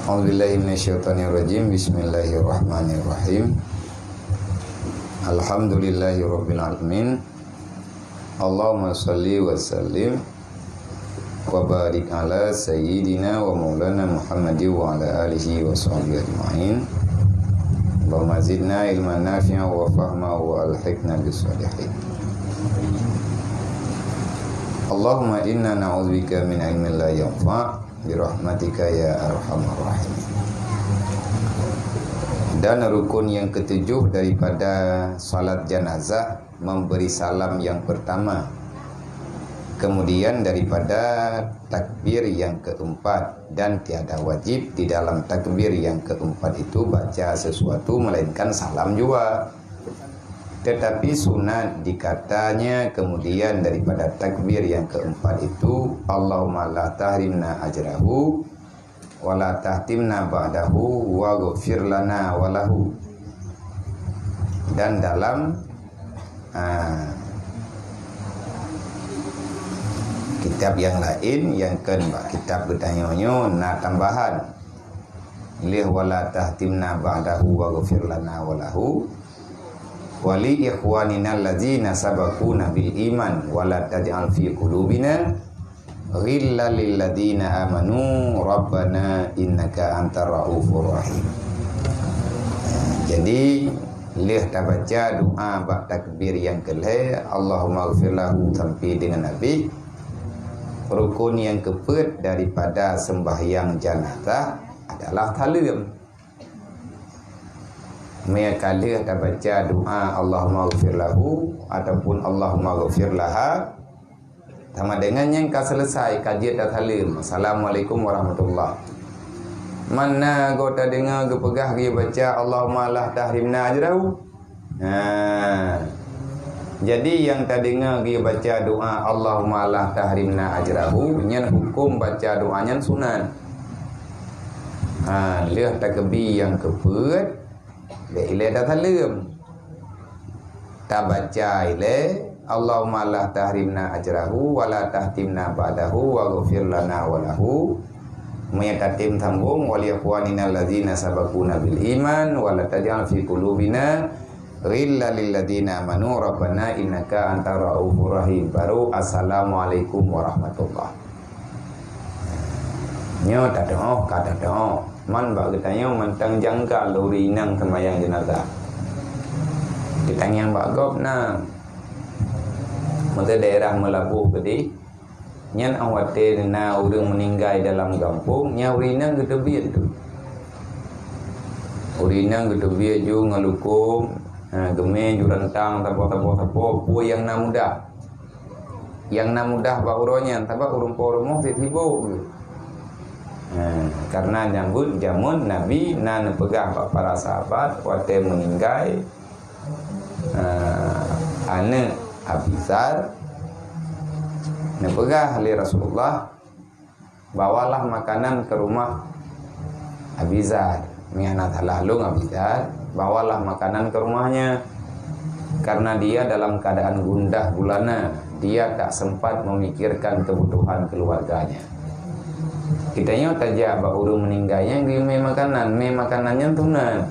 A'udzubillahi minasyaitonirrajim. Bismillahirrahmanirrahim. Alhamdulillahirabbil alamin. Allahumma shalli wa sallim wa barik ala sayyidina wa maulana Muhammadin wa ala alihi wa sahbihi ajma'in. Allahumma zidna ilman nafi'an wa fahma wa alhiqna bis-shalihin. Allahumma inna na'udzubika min ilmin la yanfa' birahmatika ya arhamar rahimin. Dan rukun yang ketujuh daripada salat jenazah memberi salam yang pertama. Kemudian daripada takbir yang keempat, dan tiada wajib di dalam takbir yang keempat itu baca sesuatu melainkan salam juga. Tetapi sunat dikatanya kemudian daripada takbir yang keempat itu, Allahumma la tahrimna ajrahu wa la tahtimna ba'dahu wa ghfir lana wa lahu. Dan dalam kitab yang lain yang kitab bertanya-nya na tambahan lih wa la tahtimna ba'dahu wa ghfir lana wa lahu wali ikhwanina alladzina sabaquna bil iman wala taj'al fi qulubina ghillal lil ladzina amanu rabbana innaka antar raufur rahim. Jadi lih baca doa bak takbir yang kelih Allahumma ighfir lahu sampai dengan Nabi. Rukun yang keempat daripada sembahyang jenazah adalah talim. Mereka dah baca doa Allahumma ghafir lahu ataupun Allahumma ghafir laha sama dengan yang kau selesai kajian dah salim. Assalamualaikum warahmatullahi. Mana kau tak dengar kau pegah dia baca Allahumma la tahrimna ajrahu. Jadi yang tak dengar dia baca doa Allahumma la tahrimna ajrahu, nyan hukum baca doanya sunat. Lihat takbir yang keempat ile dah salam. Tak baca ile Allahumma la tahrimna ajrahu wa la tahtimna ba'dahu wa ghfir lana wa lahu. Meyatatim sambung wal ikhwanina alladzina sabaquna bil iman wa la taj'al fi qulubina ghillal lil ladzina amanu rabbana innaka antar raufur rahim. Baru assalamualaikum warahmatullahi. Nyo tak doa kata doa. Man bak ketanya mentang jangka lori nang sembahyang jenazah. Ditanya bak gop nang. Maka daerah Melabuh tadi nyan awate na urang meninggal dalam kampung nya urinang gedebie tu. Urinang gedebie ju ngalukum geme ju rentang tapo yang na mudah. Yang na mudah bak uronya tabak urung-urung sibuk. Karena nyambut jamun Nabi nan pegah para sahabat waktu meninggal anak Abizar nan pegah oleh Rasulullah, bawalah makanan ke rumah Abizar. Mianat halalung Abizar, bawalah makanan ke rumahnya karena dia dalam keadaan gundah gulana, dia tak sempat memikirkan kebutuhan keluarganya. Kitanya tajak bak urung meninggalnya me makanannya tunan.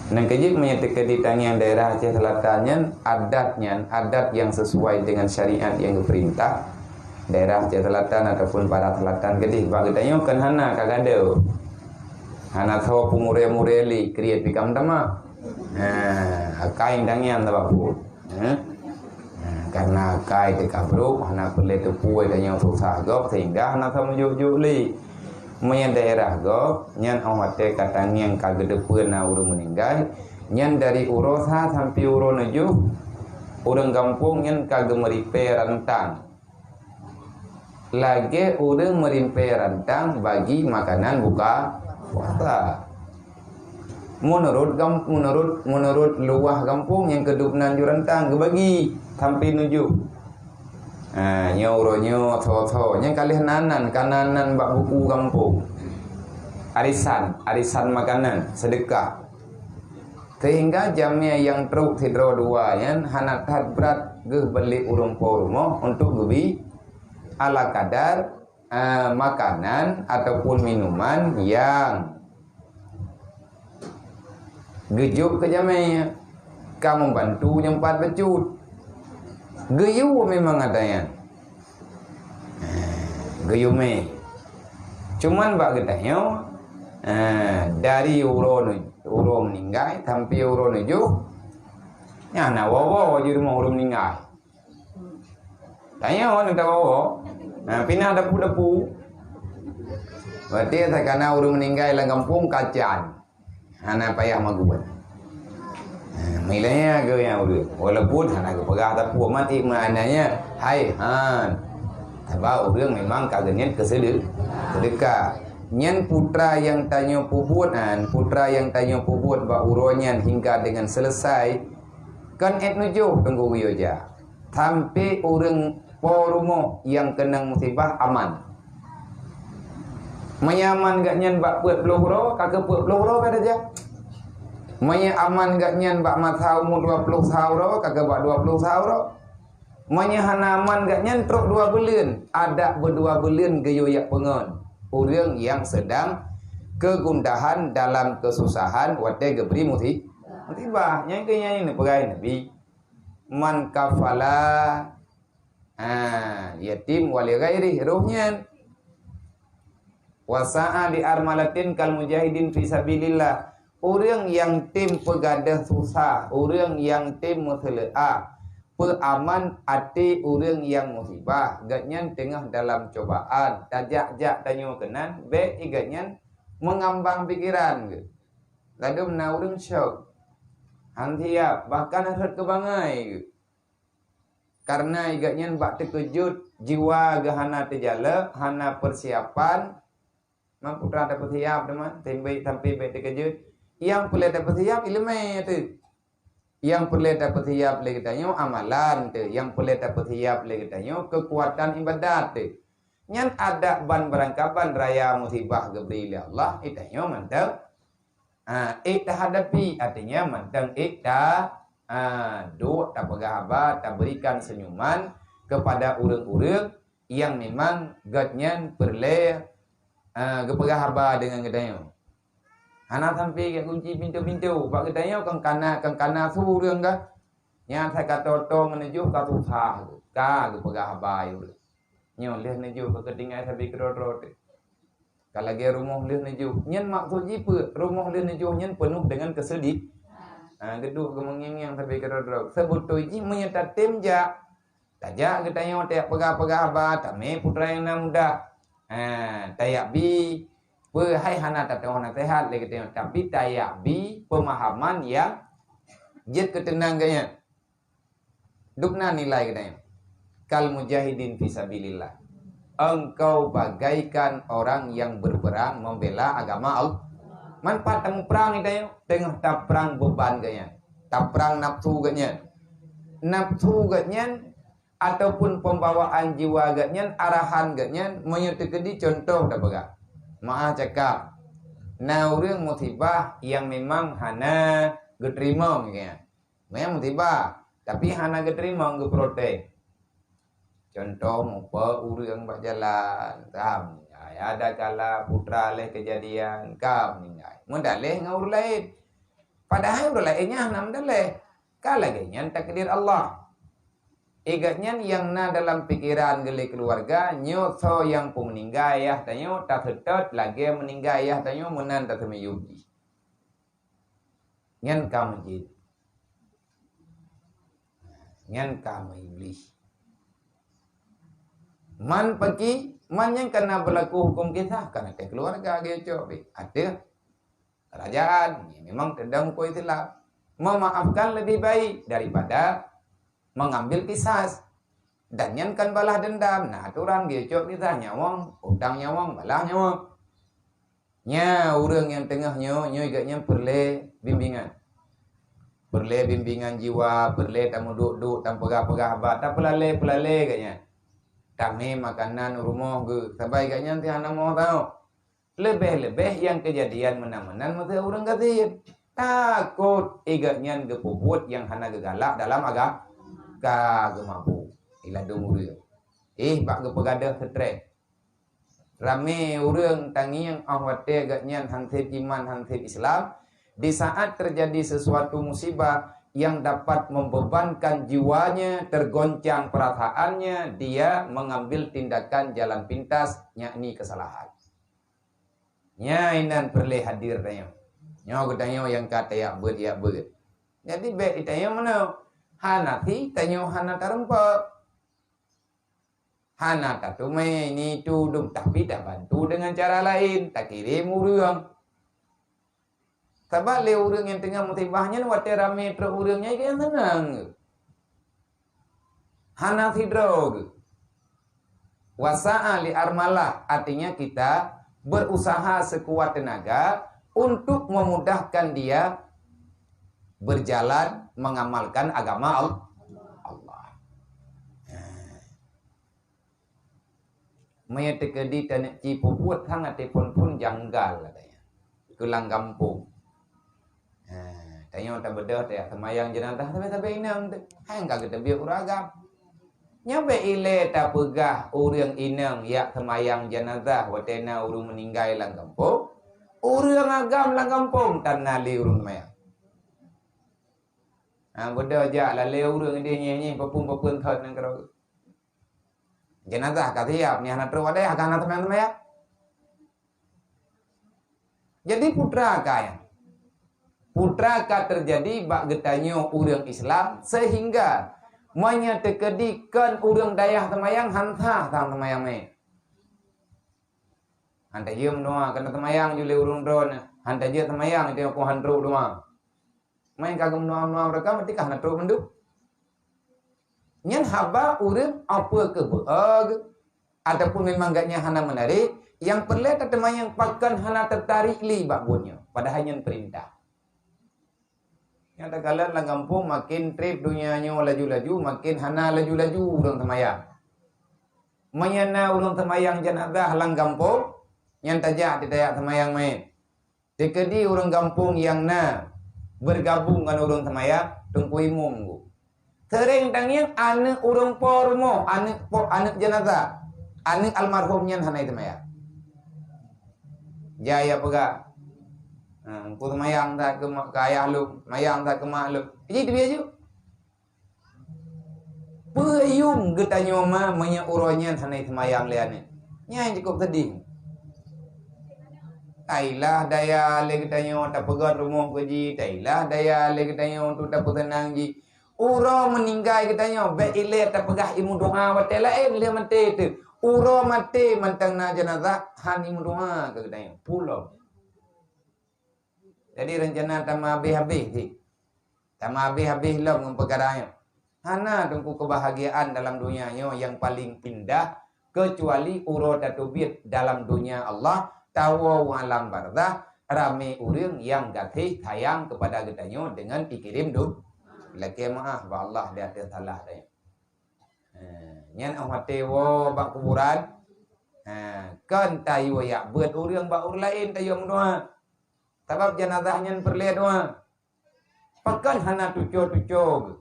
Nang kejik menyatakan ditanya daerah Aceh Selatannya adat yang sesuai dengan syariat yang diperintah daerah Aceh Selatan ataupun Barat Selatan kedih bak kitanya kan hana kagado. Hana thaw pumure-mureli kriat pikam tama. Akain dangian tabaku. Karena kai dekabruk anak boleh tepu dan yang susah gop sehingga anak sama juk li menyang daerah gop nyan awate katang yang kagedepeun na urang meninggal nyan dari urosa sampai uro nejuh urang kampung nyan kage meripe rantang lagi urang meripe rantang bagi makanan buka puasa. Menurut luah kampung yang kedupnan jurantang kebagi sampai nuju. Nyo tho yang kalih nanan kananan bak buku kampung. Arisan makanan sedekah. Sehingga jamnya yang truk sidro dua yang hanakat berat geh beli urung po rumah untuk gebi ala kadar makanan ataupun minuman yang gejuk ke jamnya, kamu bantu nyempat becut. Geyu memang adanya. Geyu me. Cuman bak getanya dari uro meninggal sampai uro nuju. Ya na wawo di rumah uro meninggal. Tanya orang tak wawo. Pindah depu-depu. Berarti karena uro meninggal dalam kampung kacan. Anak payah maguan. Milanya ke yang udah walaupun anak ke pegah tapi mati maknanya hai han sebab orang memang kagaknya kesedekah nyen putra yang tanya puput ba uronyan hingga dengan selesai kan nujuh tunggu yoja sampai orang porumo yang kena musibah aman menyaman gak nyen bak puat peluru kagak puat peluru kata aja Manya aman gak nyan bak mathau mu 20 sauro kagak bak 20 sauro. Manya hanaman gak nyan truk 2 bulan. Ada berdua bulan geyoyak pengon. Orang yang sedang kegundahan dalam kesusahan wate gebri musibah. Yang kaya ini pegai Nabi. Man kafala yatim wali ghairi ruhnya. Wasa'a di armalatin kal mujahidin fi sabilillah. Orang yang tim pegadah susah, orang yang tim musle'a, peraman hati orang yang musibah, gatnya tengah dalam cobaan, tajak-jak tanya kenan, be igatnya mengambang pikiran ke. Lalu mena orang syok. Hantiap bahkan harus kebangai ke. Karena igatnya bak terkejut, jiwa gahana terjala, hana persiapan, mampu terhadap siap teman, sampai be terkejut. Yang perlu dapat siap ilmu tu. Yang perlu dapat siap lagi tanya amalan tu. Yang perlu dapat siap lagi tanya kekuatan ibadat tu. Yang ada ban berangkapan raya musibah gebri Allah itanya mantap. Ita hadapi artinya mantap ita do tak pegahaba tak berikan senyuman kepada orang-orang yang memang gatnya perlu kepegahaba dengan gedanya. Anak sampai ke kunci pintu-pintu. Pak katanya kang kana surang kah? Yang saya kata tong menuju ke susah. Ka ke pegah bayi. Nyo leh menuju ke ketinggai sampai ke rot. Kalau lagi rumah leh menuju. Nyen maksud jipa rumah leh menuju nyen penuh dengan kesedih. Geduk kemengyang sampai ke rot. Sebutu ji menyata temja. Tajak katanya tak pegah-pegah ba tak me putra yang muda. Tayak bi hai hana tak tahu hana sehat lagi tengok tapi tayak bi pemahaman yang jet ketenangannya dukna nilai katanya kal mujahidin fisabilillah engkau bagaikan orang yang berperang membela agama Allah manfaat temu perang katanya tengah tak perang beban katanya tak perang nafsu katanya ataupun pembawaan jiwa katanya arahan katanya menyutikedi contoh dah pegang maaf cakap. Nah orang musibah yang memang hana geterima mungkin. Memang musibah, tapi hana geterima nge protek. Contoh mupa orang berjalan, kam. Ada kala putra leh kejadian, kam meninggal. Mudah leh ngau lain. Padahal orang lainnya hana mendaleh. Kala ganya takdir Allah. Igatnya yang na dalam pikiran gele keluarga nyoso yang pun meninggal ayah tanyo tak setot lagi meninggal ayah tanyo menan tak semeyuji. Nyan kamu jid. Nyan kamu iblis. Man pergi, man yang kena berlaku hukum kita karena ke keluarga dia coba. Ada kerajaan memang tendang hukum Islam. Memaafkan lebih baik daripada mengambil kisas dan yang kan balah dendam. Nah aturan dia cok kita nyawang utang nyawang balah nyawang nya orang yang tengahnya igaknya perle bimbingan jiwa perle tamu duk tam pegah ba tak pelale kayaknya kami makanan rumah ge sampai kayaknya ti ana mau tahu lebih yang kejadian menan masa orang kasih takut igaknya gepuput yang hana gegalak dalam agama ka gemampu ila dumur bak ge pegadah stres Rame urang tangiang ahwate gatnyan hansip iman hansip Islam. Di saat terjadi sesuatu musibah yang dapat membebankan jiwanya, tergoncang perasaannya, dia mengambil tindakan jalan pintas, yakni kesalahan. Nyainan perlu hadir tanya. Nyo tanya yang kata ya ber. Jadi baik tanya mana? Hanati tanya hana tarempa. Hana kata ini tudung tapi tak bantu dengan cara lain, tak kirim urang. Sebab le urang yang tengah musibahnya wate rame tro urangnya yang tenang. Hana fidrog. Wasa'a li armalah, artinya kita berusaha sekuat tenaga untuk memudahkan dia berjalan mengamalkan agama Allah. Maya tekedi tanek ci pupuat hang ate pun janggal katanya. Kelang kampung. Tanya tak bedah tak semayang jenazah tapi inang hang ka kita biar uragam. Nyabe ile ta pegah urang inang ya semayang jenazah watena urang meninggal lang kampung. Urang agam lang kampung tanah le urang semayang. Bedah ja la le urang dia nyenyi papun thot nang karo. Jenazah katiap ni anak terwadai akan anak teman-teman ya. Jadi putra terjadi bak getanyo urang Islam sehingga manya tekedikan urang dayah temayang hantah tang temayang me. Hanta je mendoa kena temayang jule urang drone. Hanta je temayang dia ko handro doa. Main kagem doa mereka mesti kah natro mendu. Nyan haba urang apa ke beag ataupun memang gaknya hana menarik yang perlu temayang pakan hana tertarik li bakbunnya padahal nyan perintah. Yang tak kalah lang kampung makin trip dunianya laju-laju makin hana laju-laju urang temayang. Mayana urang temayang jenazah lang kampung yang tajak di dayak temayang main. Dekedi urang kampung yang na bergabung dengan urang temayang tungkui munggu. Sering tangian anak urang pormo, anak jenazah, anak almarhumnya hana itu maya. Jaya pega, ku mayang tak ke ayah lu, mayang tak ke mak lu. Jadi dia je. Peyung getanyo ma manya uronya hana itu mayang liane. Nya cukup sedih. Tailah daya le getanyo tak pegat rumah keji, tailah daya le getanyo tu tak tenang ji. Uro meninggal katanya be ile tak pegah imu doa wate lain le mati tu. Uro mati mantang na jenazah han imu doa katanya. Pulau. Jadi rencana tama habis si. Tama habis lah dengan perkaranya. Hana tunggu kebahagiaan dalam dunianya yang paling indah kecuali uro tatubit dalam dunia Allah tawa alam barzah rame urang yang gatih sayang kepada katanya dengan dikirim doa. Laki maaf ba Allah dia ada salah dia. Nyan awate wo bak kuburan. Kan tayo ya buat urang ba urang lain tayo mendoa. Sebab jenazah nyan perle doa. Pakan hana tuco-tuco.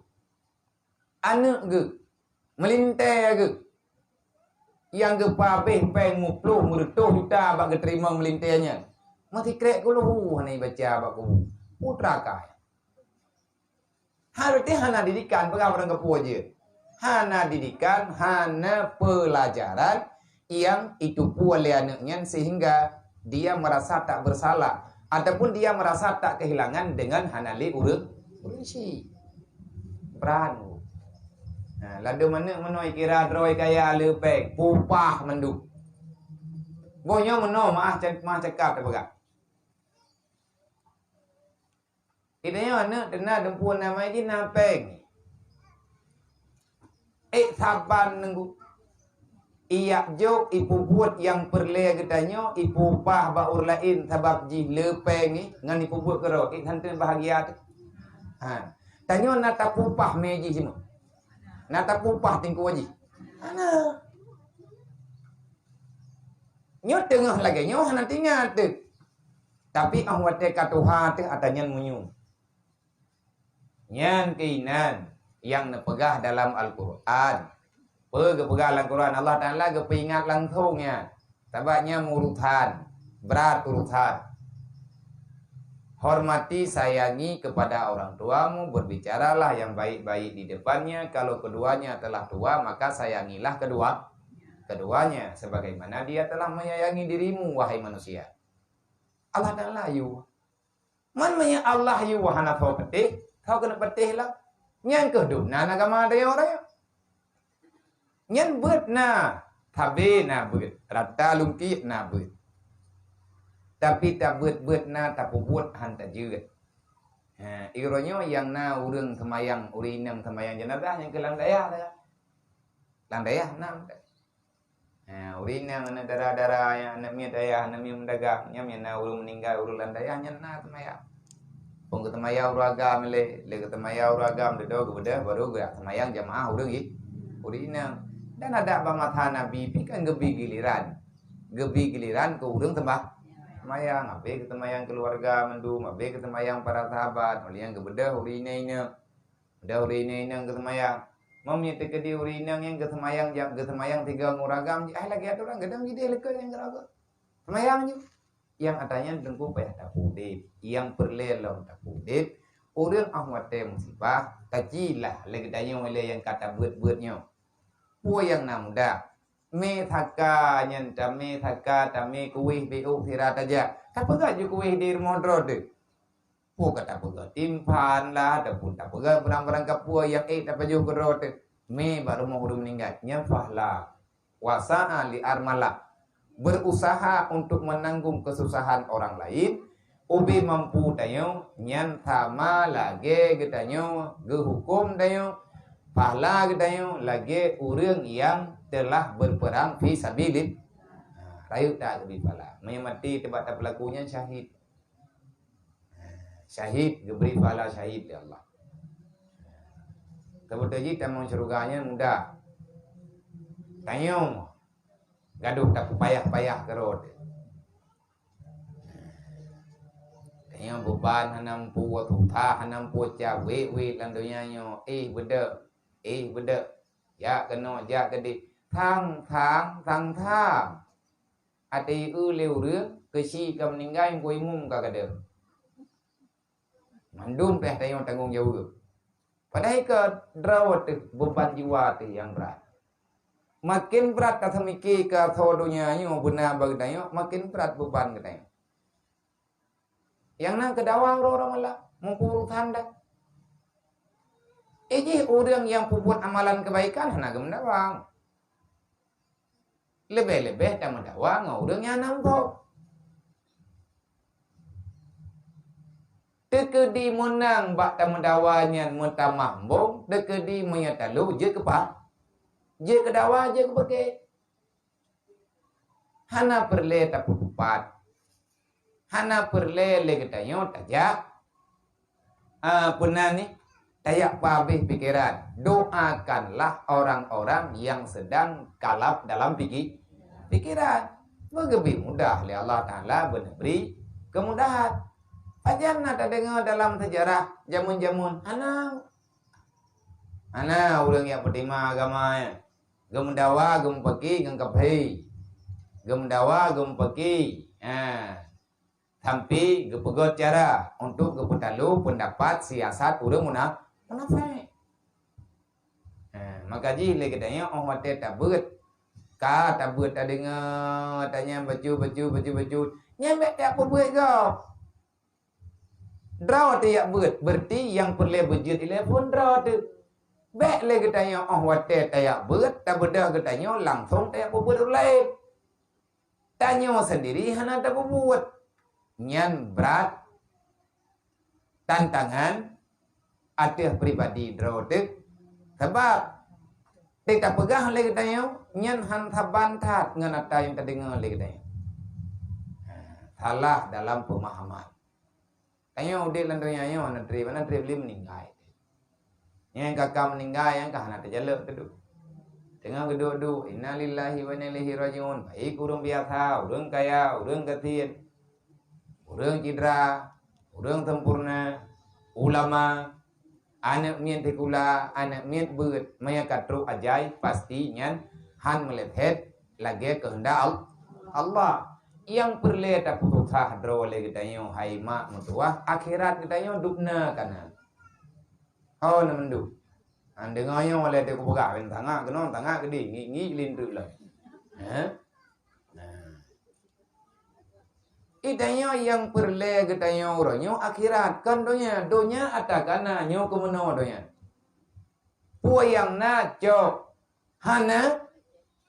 Anak ge melinte ge. Yang ge pabeh peng mupluh mertuh juta bak terima melintenya. Mati krek kuluhu hana baca bak kubu. Putra kaya. Harusnya hana didikan pegang orang kepu aja. Hana didikan, hana pelajaran yang itu oleh anaknya sehingga dia merasa tak bersalah ataupun dia merasa tak kehilangan dengan hanali urut urisi. Beranu. Nah, lalu mana kira droi kaya lepek, pupah mendu. Bonya meno maah cakap tak pegang. Idanya anak dena dempun nama ini napeng. Saban nunggu. Iyak jok ipu buat yang perle katanya ipu pah baur lain sebab ji lepeng ni ngan ipu buat kero. Hantu bahagia tu. Tanya nata pupah meji semua. Nata pupah tingku aji. Ana. Nyo tengah lagi nyo hana tinggal tu. Tapi ahwate katuha tu atanya munyung. Nyan keinan yang nepegah dalam Al-Quran. Pegah dalam Al-Quran Allah Ta'ala kepingat langsungnya. Tabaknya urutan, berat urutan. Hormati, sayangi kepada orang tuamu, berbicaralah yang baik-baik di depannya. Kalau keduanya telah tua, maka sayangilah keduanya sebagaimana dia telah menyayangi dirimu, wahai manusia. Allah Ta'ala yu. Man manya Allah yu wahana thau petih, thau kena petih lah. Nyan kedu na agama dia orang. Nyan bet na tabe na bet, rata lungki na bet. Tapi tak bet na tak buat hantar juga. Ironyo yang na urang semayang urinang semayang jenazah yang ke landaya dah. Landaya nam. Urinang na darah-darah yang na mi daya na mi mendagang nya mi na urang meninggal urang landaya nya na semayang. Pong ke semayang uragam le ke semayang uragam dedo ke baru ke semayang jamaah urang urinang. Dan ada bamatha Nabi kan gebi giliran. Gebi giliran ke urang semayang, abe ketemayang keluarga mendum, abe ketemayang para sahabat, meliang kebedah urinanya, bedah urinanya ketemayang. Mamnya tekedi urinang yang ketemayang tiga nguragam, lagi ada orang gedang jadi lekar yang geraga. Semayang je. Yang atanya dengku payah tak pudit, yang perlelong tak pudit, urang ahmad te musibah, tajilah lagi danya oleh yang kata buat-buatnya. Puan yang namuda. Me thaka nyen tame thaka tame kuih beu thira taja tapaga ju kuih dir modro de pu kata paga timpan lah dapun tapaga barang-barang kapua yang tapaju gero de me baru mau huru meninggal nyafahlah wasa'a li armala berusaha untuk menanggung kesusahan orang lain ubi mampu dayo nyan thama lage gedanyo gehukum dayo pahala gedanyo lage urang yang telah berperang fi sabilillah. Rayu tak lebih pahala. Mati tempat pelakunya syahid. Syahid diberi pahala syahid ya Allah. Kebetulan tamu surganya mudah. Tanyong gaduh tak payah-payah kerod. Tanyong beban hanam pu thutha hanam pu cha we landunya nyo beda. Ya kena ja gede. Thang ati liu rước kesi ka meninggal yang koi mum ka kada mandum teh tayong tanggung jawab padahal ke drawat beban jiwa yang berat makin berat kata mikir ke thodonya nyo benar bagdayo makin berat beban katanya yang nang kedawang orang malah mengkurutan dah orang yang buat amalan kebaikan hana gemdawang lebih-lebih tak mendawang orang yang nampak tekedi menang bak tak mendawanya mentah mambung tekedi menyatalu je kepak je kedawa je kepakai hana perle tak pupat hana perle legetanyo tajak pernah ni tayak pabih pikiran, doakanlah orang-orang yang sedang kalap dalam pikiran. Begitu mudah oleh Allah Ta'ala beri kemudahan. Ajar nak dengar dalam sejarah jamun-jamun. Ana orang yang pertima agama ya. Gemdawa gempaki gengkapi. Gemdawa gempaki. Sampai gepegot cara untuk gepetalu pendapat siasat orang munafik. Maka ji le katanya orang tak beut. Ka tak beut tak dengar tanya baju. Nyembek tak beut kau. Draw tak beut berarti yang perlu bejut telefon draw tu. Bek le katanya orang tak beut tak bedah katanya langsung tak beut lain. Tanya sendiri hana tak beut. Nyan berat tantangan ada pribadi drotek sebab tidak pegang lagi tanya nyan hanta bantat ngan ata yang terdengar lagi tanya salah dalam pemahaman tanya udah landonya yo nanti beli meninggal yang kakak meninggal yang kahana terjaluk tu tengah geduk innalillahi wa inna ilaihi rajiun baik urang biasa urang kaya urang ketin urang cedera, urang sempurna, ulama, anak mien tekula, anak mien beut, maya katru ajai pasti nyan han melephet lagi kehendak Allah. Yang perlu tak putusah dro le getanyo hai mak mutuah akhirat getanyo dupna kana. Oh na mendu. Ande ngoyo le te ku buka ben tanga keno tanga gede ngi lindu le. Ha? Nah. Itanyo yang perlu getanyo ronyo akhirat kan donya atakana nyo kumeno donya. Puayang na jo hana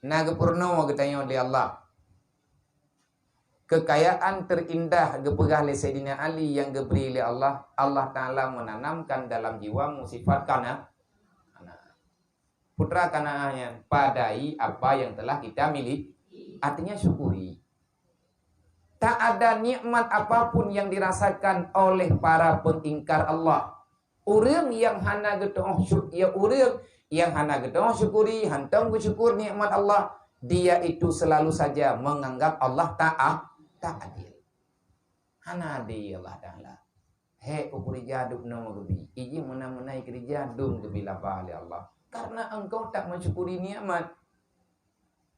nagapurno getanyo li Allah. Kekayaan terindah gepegah oleh Sayyidina Ali yang diberi oleh Allah. Allah Ta'ala menanamkan dalam jiwamu sifat kana. Putra kanaannya padai apa yang telah kita miliki. Artinya syukuri. Tak ada nikmat apapun yang dirasakan oleh para pengingkar Allah. Urang yang hana getong ya urang yang hana getong syukuri, hantong bersyukur nikmat Allah, dia itu selalu saja menganggap Allah tak adil. Hana adil Allah Ta'ala. Hei ukurija duk nama gebi. Iji menai kerja dum gebi lapah oleh Allah. Karena engkau tak mensyukuri nikmat.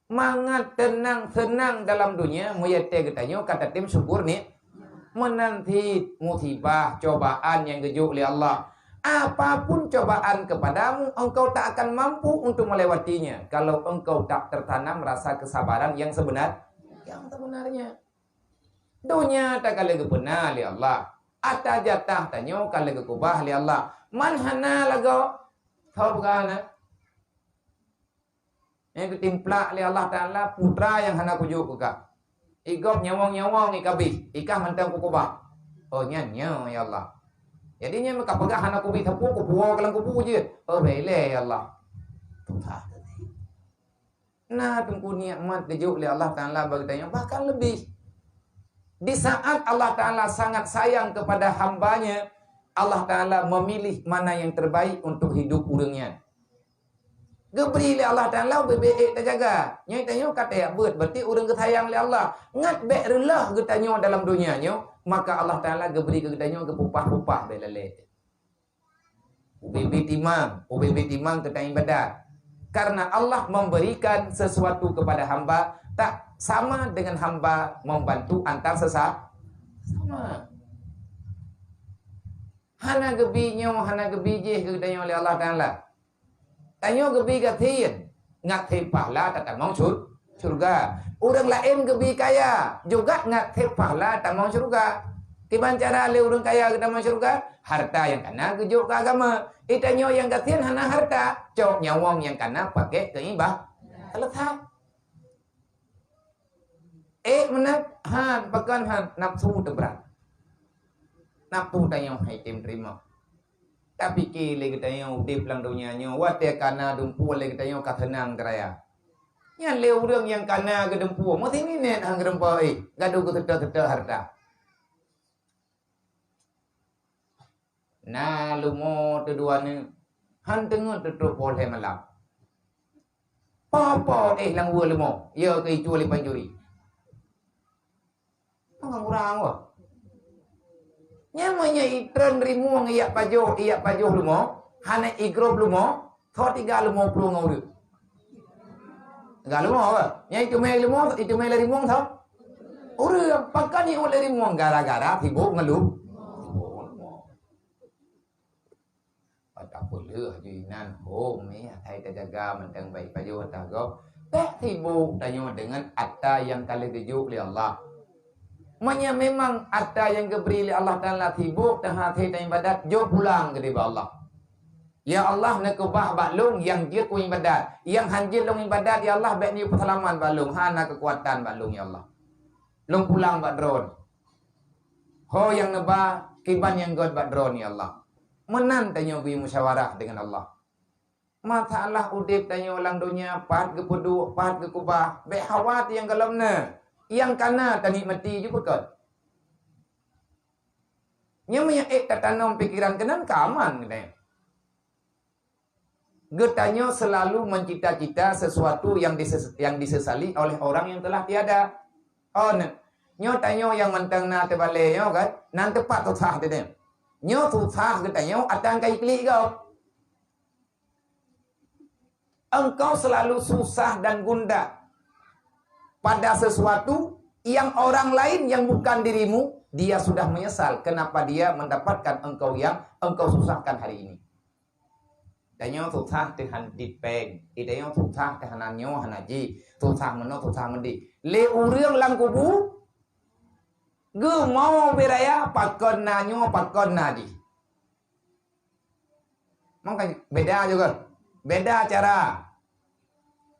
Mangat tenang dalam dunia. Muyate getanyo kata tim syukur ni. Menanti musibah, cobaan yang gejuk oleh Allah. Apapun cobaan kepadamu, engkau tak akan mampu untuk melewatinya. Kalau engkau tak tertanam rasa kesabaran yang sebenarnya. Dunia tak kala benar li Allah. Ata jatah tanyo kala kubah li Allah. Man hana lago tahu bukan? Yang ketimplak li Allah Ta'ala putra yang hana kujuk kak. Igop nyawang ikabi, ikah mentang kubah. Oh nyanyo ya Allah. Jadinya mereka pegah hana kubi tapu kubuah kelang kubu je. Oh bele ya Allah. Tuhan. Nah tunggu nikmat kejuk li Allah Ta'ala bagi tanya bahkan lebih. Di saat Allah Ta'ala sangat sayang kepada hambanya, Allah Ta'ala memilih mana yang terbaik untuk hidup urangnya. Geberi oleh Allah Ta'ala bebek tak jaga. Nyai tanya kata ya buat berarti urang kesayang oleh Allah. Ngat bek relah getanya dalam dunianya, maka Allah Ta'ala geberi ke getanya ke pupah-pupah belale. Ubebek timang ke ibadat. Karena Allah memberikan sesuatu kepada hamba tak sama dengan hamba membantu antar sesama. Hana gebi je ketanya oleh Allah Ta'ala. Tanyo gebi gatin. Ngat te pahala tak mau surga. Orang lain gebi kaya. Juga ngat te pahala tak mau surga. Kiban cara le orang kaya kita mau surga. Harta yang kena kejuk ke agama. Itanyo yang gatin hana harta. Cok nyawang yang kena pakai ke ibadah. Selesai. Menap pakan nafsu terberat. Nafsu tanya hai tim terima. Tapi kile kita yang udip lang dunia nyo, wate kana dumpu le kita yang katenang teraya. Yang le urang yang kana ke dumpu, mesti ni net hang rempa gaduh ke teta harta. Nah lumo kedua ni han tengok tutup boleh malam. Papa lang wua lumo, ya ke itu le panjuri. Orang kurang wah. Nyamanya itren rimuang iya pajoh lumo, hane igrob lumo, thot 30 ngau. Enggak lumo apa? Nyai itu mele rimuang tau. Urang pakan ni oleh rimuang gara-gara sibuk ngeluh. Tak boleh jinan home ni thai terjaga mentang baik pajoh tago. Tak sibuk tanya dengan atta yang kali kejuk oleh Allah. Manya memang ada yang diberi oleh Allah Ta'ala sibuk dan hati dan ibadat, jauh pulang ke diri Allah. Ya Allah nak ubah baklung yang dia ku ibadat, yang hanjil long ibadat ya Allah baik ni persalaman baklung, hana kekuatan baklung ya Allah. Long pulang bak drone. Ho yang nebah kiban yang god bak drone ya Allah. Menan tanya bi musyawarah dengan Allah. Masalah udip tanya ulang dunia, pat ke pudu, pat ke kubah, baik hawat yang galamna. Yang kana tak nikmati juga kan. Nyamanya tanam pikiran kenan kaman katanya. Getanya selalu mencita-cita sesuatu yang disesali oleh orang yang telah tiada. Oh, nyo tanyo yang mentang na tebale nyo kan, nan tepat susah tadi. Nyo susah getanya atang kai klik kau. Engkau selalu susah dan gundah. pada sesuatu yang orang lain yang bukan dirimu, dia sudah menyesal kenapa dia mendapatkan engkau yang engkau susahkan hari ini. Danyo susah Tuhan dipeng, idayo susah Tuhan nyo hanaji, susah meno susah mendi. Le urang lang kubu, ge mau beraya pakon nanyo pakon nadi. Makanya beda juga. Beda cara.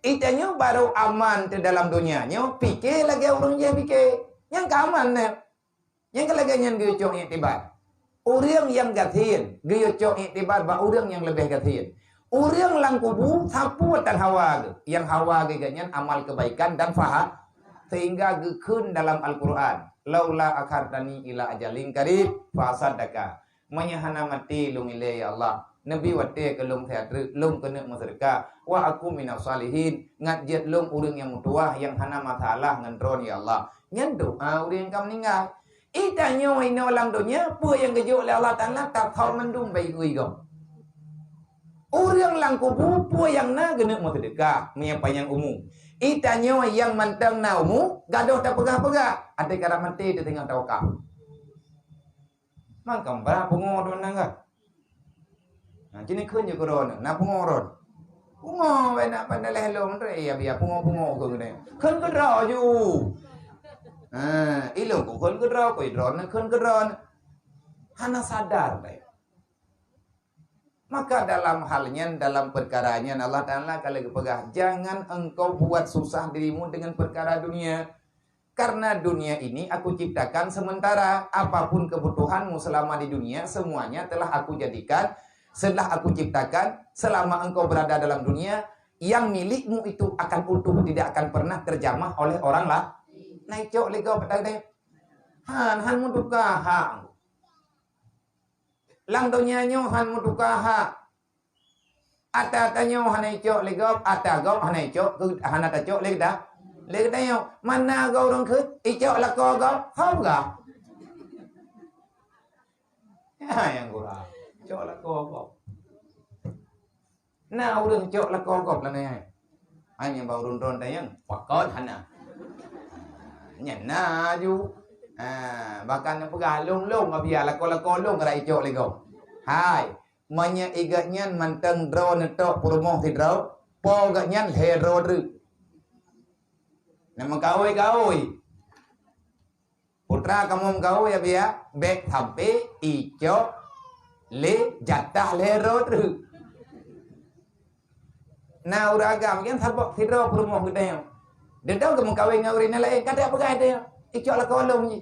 Itanya baru aman di dalam dunianya. Pikir lagi orang yang pikir. Yang keaman nih. Yang kelagayan guyucok iktibar. Orang yang gatin. Guyucok iktibar bah orang yang lebih gatin. Orang lang kubu sapu dan hawa. Yang hawa ganyan amal kebaikan dan faham. Sehingga gekun dalam Al-Quran. Laula akhartani ila ajalin karib fasadaka. Menyahana mati lumile ya Allah. Nabi wate ke lum teatri lum kena masyarakat wa aku minas salihin ngajit lum urang yang mutuah yang hana masalah ngendron ya Allah nyan doa urang kam meninggal itanyo ino lang dunia pu yang gejuk oleh Allah Taala tak kau mendung baik ui go urang lang kubu pu yang na kena masyarakat menyampaikan umum itanyo yang mantang na umum gaduh tak pegah-pegah ada kara mati di tengah tawakal mangkam berapa ngor menangga. Nah, jadi kun juga ron, nak pungoron. Pungo, nak pandai hello, menteri ya biar pungo ke gini. Kun kedra ju. Ilo kun kedra, kau ron, kun kedra. Hana sadar deh. Maka dalam halnya, dalam perkaranya Allah Taala kalau kepegah, jangan engkau buat susah dirimu dengan perkara dunia. Karena dunia ini aku ciptakan sementara. Apapun kebutuhanmu selama di dunia, semuanya telah aku jadikan. Setelah aku ciptakan, selama engkau berada dalam dunia, yang milikmu itu akan utuh, tidak akan pernah terjamah oleh orang lah. Naik cok lego pada deh. Han muduka ha. Lang dunia nyo han muduka ha. Ata tanyo hanai cok lego, ata go hanai cok, han ata cok leg dah. Leg dah yo, mana go orang ke? Icok lako go, hau ga. Ya yang gua. Cok lah kogop. Nah, urang cok lah kogop lah ni. Hanya bau run tayang. Pakot hana. Nyana ju. Bahkan pegalung biar lah kolong gerai cok lego. Hai, manya igatnya manteng drone tok purmoh ti drone. Po gatnya hero dru. Nama kawai. Putra kamu kau ya biar bek sampai icok le jatah le road na uragam kan sabok tidro promo gede de dong kamu kawin ngawrin lain kada apa gade ikok la kolong ni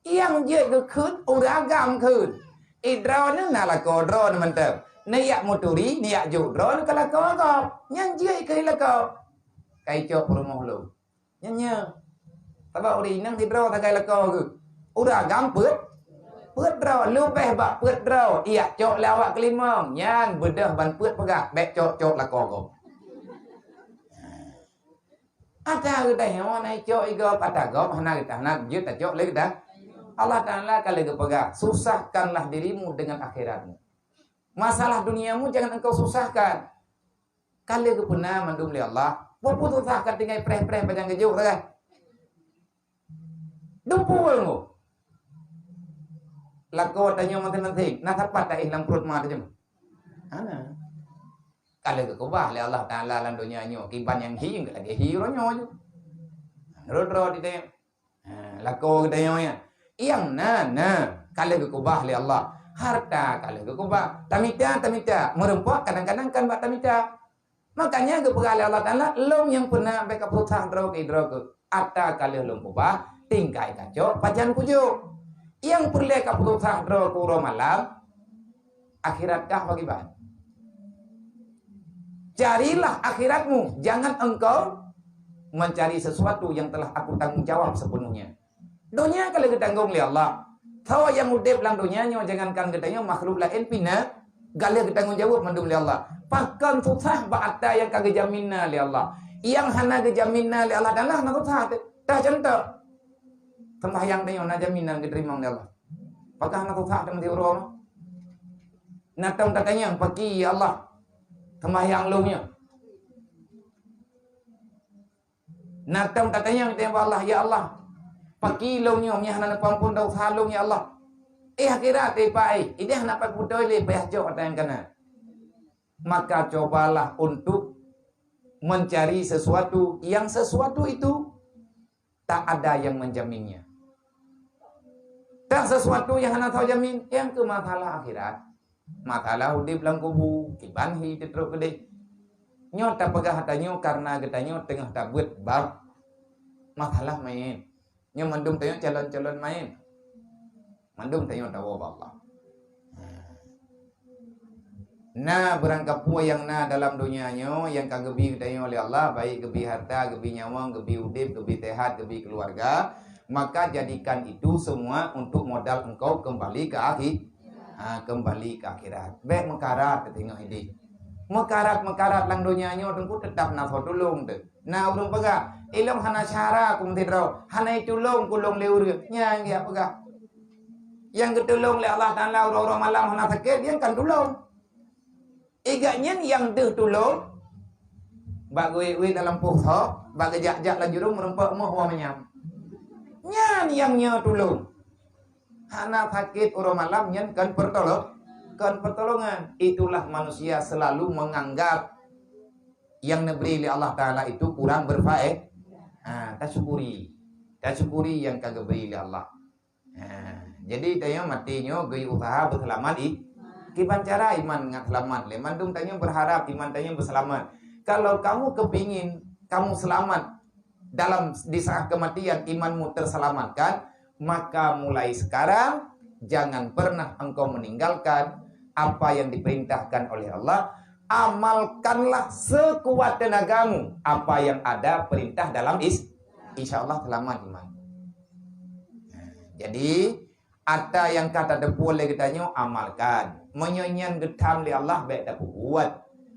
yang je ke khun uragam khun idro na la ko drone man te ne ya moturi ne ya ju drone kala ko yang je ke la ko kai cok promo lo nya sabok ri nang tidro ta kai la ko uragam put put draw lubeh bak put draw iya cok lawak kelimang nyan bedah ban put pegak bek cok lakogop ada kita hewan ai cok igop ada gop hana kita hana jut cok lagi dah Allah Taala kalau pegak susahkanlah dirimu dengan akhiratmu masalah duniamu jangan engkau susahkan kalau pernah mandum li Allah putus susahkan tinggal preh-preh panjang kejuk kan dumpul mu lako tanya manting-manting nah tepat tak ilang perut mah aja ana kalau ke kubah le Allah Taala lan dunia nyo kiban yang hi enggak lagi hiro nyo ro di teh lako tanya ya yang kalau ke kubah le Allah harta kalau ke kubah tamita merempok kadang-kadang kan bak tamita makanya ke pegale Allah Taala long yang pernah beka putah dro ke atta kalau long kubah tingkai kacau pajan kujo yang perlu keputusan roh kuro malam akhiratkah bagaimana? Carilah akhiratmu, jangan engkau mencari sesuatu yang telah aku tanggung jawab sepenuhnya. Dunia kalau ditanggung oleh Allah, tahu yang udep lang dunianya jangankan katanya makhluk lain pina, galia ditanggung jawab mandum oleh Allah. Bahkan susah ba'ata yang kagak jaminna oleh Allah, yang hana kejaminna oleh Allah adalah nak susah dah contoh. Sembahyang dia na jaminan diterima oleh Allah. Apakah nak usah dengan diurang? Natang katanya pagi ya Allah. Sembahyang lumnya. Natam katanya Allah, ya Allah, pakilongnya hana pampun dau salong ya Allah. Akhirat pai, ini hana pak budoi le payah jo yang kana. Maka cobalah untuk mencari sesuatu yang sesuatu itu tak ada yang menjaminnya. Tak sesuatu yang hana tahu jamin, yang ke masalah akhirat. Masalah udip lang kubu, kibanhi terus gede. Nyota pegah hatanyo karena getanyo tengah tabut bab masalah main. Nyo mandum tanyo calon-calon main. Mandum tanyo tawo Allah. Nah berangkap pua yang na dalam dunianyo yang kagebi getanyo oleh Allah, baik gebi harta, gebi nyawa, gebi udip, gebi tehat, gebi keluarga, maka jadikan itu semua untuk modal engkau kembali ke akhir. Kembali ke akhirat. Baik mekarat tengok ini. Mekarat lang dunianya tengku tetap nafsu tulung tu. Na urung pegah. Ilong hana syara kum tidro. Hana tulung kulung leur. Nyang dia pegah. Yang ketulung le Allah Taala orang-orang malam hana sakit dia kan tulung. Igaknya yang deh tulung. Bak gue dalam puso, bak gejak-jak la jurung merempak moh wa menyam. Nyan yang nya tulung. Hana sakit orang malam nyan kan pertolongan. Itulah manusia selalu menganggap yang diberi oleh Allah Ta'ala itu kurang berfaedah. Tak syukuri yang kagak beri oleh Allah. Jadi tanya matinya gaya usaha berselamat kiban cara iman ngat selamat. Leman dum tanya berharap iman tanya berselamat. Kalau kamu kepingin kamu selamat dalam di saat kematian imanmu terselamatkan, maka mulai sekarang jangan pernah engkau meninggalkan apa yang diperintahkan oleh Allah. Amalkanlah sekuat tenagamu apa yang ada perintah dalam insya Allah selamat iman. Jadi ada yang kata boleh kitanya amalkan. Menyanyian getam li Allah baik tak buat.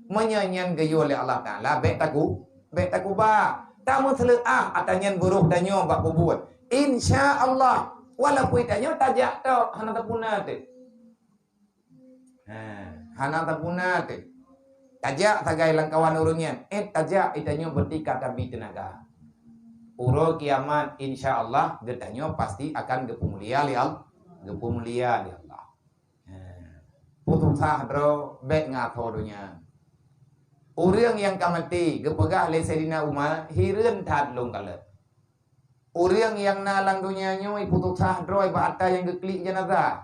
Menyanyian gayo li Allah Taala baik tak ba. Tamu seleah atanyan buruh danyo bak buat. Insya Allah walaupun itanya tajak tau hana tapuna tu. Hana tapuna tu. Tajak tagai langkawan urungnya. Tajak itanya bertika tapi tenaga. Uro kiamat insya Allah getanya pasti akan gepumulia li Allah. Gepumulia li Allah. Putus sahro bek ngato dunia. Urang yang kamati gepegah le Sayyidina Umar hireun tad long kalet. Urang yang nalang dunianya putus sahro iba ata yang geklik jenazah.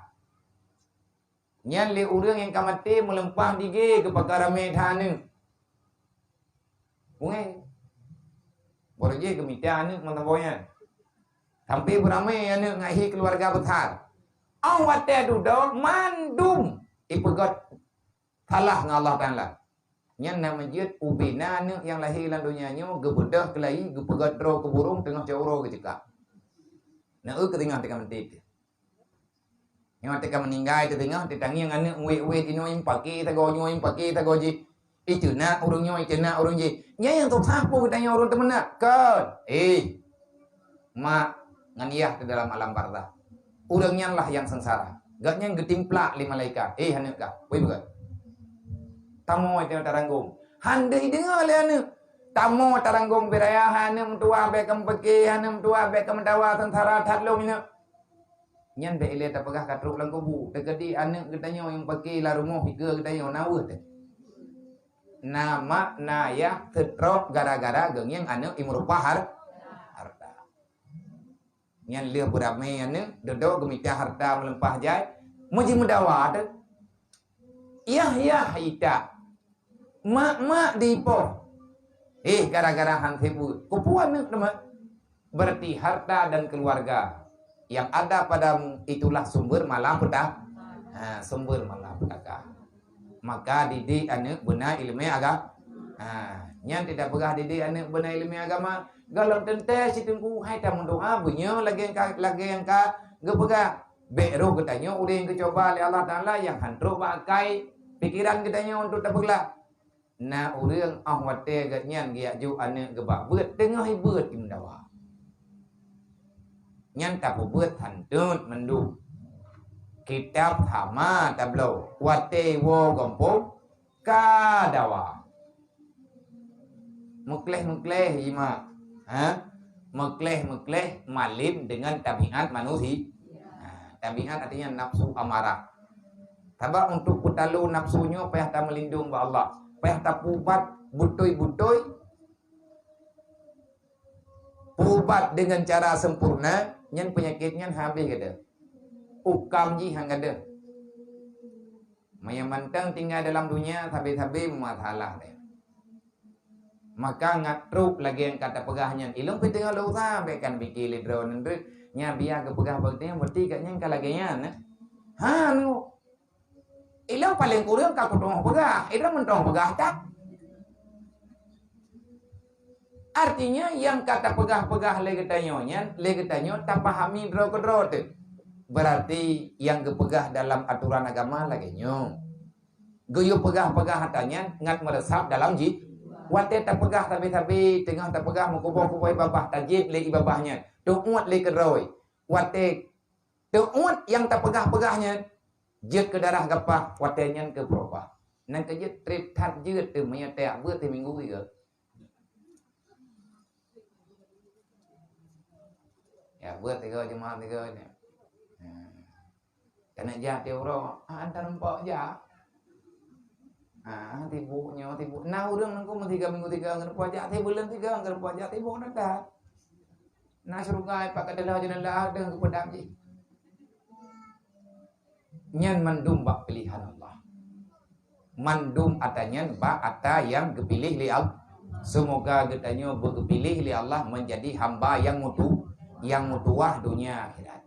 Nyan le urang yang kamati melempah dige ke perkara medhane. Bungai. Borje ke mita ane mentaboyan. Sampai beramai ane ngahi keluarga besar. Awat tedudo mandum ipegot salah ngallah Taala. Nyan na masjid ubina ane yang lahir dalam dunianya gebedah kelai gepegat ro ke burung tengah jawro ke cekak. Na ketinggal tengah mentit. Yang mereka meninggal itu tengah ditangi yang ane uwe dino yang pakai tagonyo yang pakai tagoji. Itu nak urungnya itu nak urungji. Nya yang tu sapu katanya urung temenak. Kan. Mak nganiah ke dalam alam barzah. Urangnya lah yang sengsara. Gaknya getimplak li malaikat. Hanek kah? Wei bukan. Tamu itu taranggung. Handai dengar le ane. Tamu taranggung beraya hanem tua bekam peke hanem tua bekam dawa tentara tatlong ina. Nyan be ile ta pegah katruk lang kubu. Tegedi ane getanyo yang peke la rumah higa getanyo nawut. Nama naya tetrok gara-gara gengyang ane imrupah harta. Nyan lieu beramai ane dodok gemita harta melempah jai. Muji mendawa tu. Yah ita. Mak dipo. Gara-gara hansebu. Kupuan nek teman. Berarti harta dan keluarga yang ada padamu itulah sumber malapetaka. Sumber malapetaka. Maka didik anak benar ilmu agama. Yang tidak pegah didik anak benar ilmu agama. Galau tente si tengku hai ta mendoa bunyo lagi yang ka gepegah. Beru katanya udah yang kecoba oleh Allah Taala yang hantruk pakai pikiran katanya untuk tapeglah. Na urang ahwate gatnya giak ju anak gebak beut tengah beut imdawa. Nyan tak beut hantut mendu. Kitab hama tablo wate wo gompong kadawa. Mukleh ima Mekleh malim dengan tabiat manusia. Tabiat artinya nafsu amarah. Tabak untuk putalu nafsunya payah tak melindung ba Allah. Payah tak pubat butoi-butoi. Pubat dengan cara sempurna, nyan penyakitnya habis kada. Ukam ji hang ada. Maya mantang tinggal dalam dunia tabi-tabi masalah dia. Maka ngatruk lagi yang kata pegahnya ilung pi tengah lu sa bekan biki lidro nendri nya biar ke pegah bakti yang berti katnya kalagian nu ilung paling kurang ka kutong pegah ida mentong pegah tak artinya yang kata pegah-pegah legetanyo tak pahami dro kedro tu berarti yang kepegah dalam aturan agama lagi nyo goyo pegah-pegah hatanya ngat meresap dalam ji wate tak pegah tabi-tabi tengah tak pegah mengkubur-kubur ibabah tajib le ibabahnya tu'ut le keroi wate tu'ut yang tak pegah-pegahnya jet ke darah gapah wate nyan ke berubah nan ke jet trip tat jet tu maya tak buat te minggu ke ya buat tiga jemaah tiga ni kena jati orang antar nampak ja tibunya tibu nah urang nangku 3 minggu 3 ngerpo aja ti bulan 3 ngerpo aja tibu nada nah surga pak kadalah jenala dengan kepada ji nyan mandum bak pilihan Allah mandum atanya ba ata yang kepilih li Allah semoga getanya berkepilih li Allah menjadi hamba yang mutuah dunia akhirat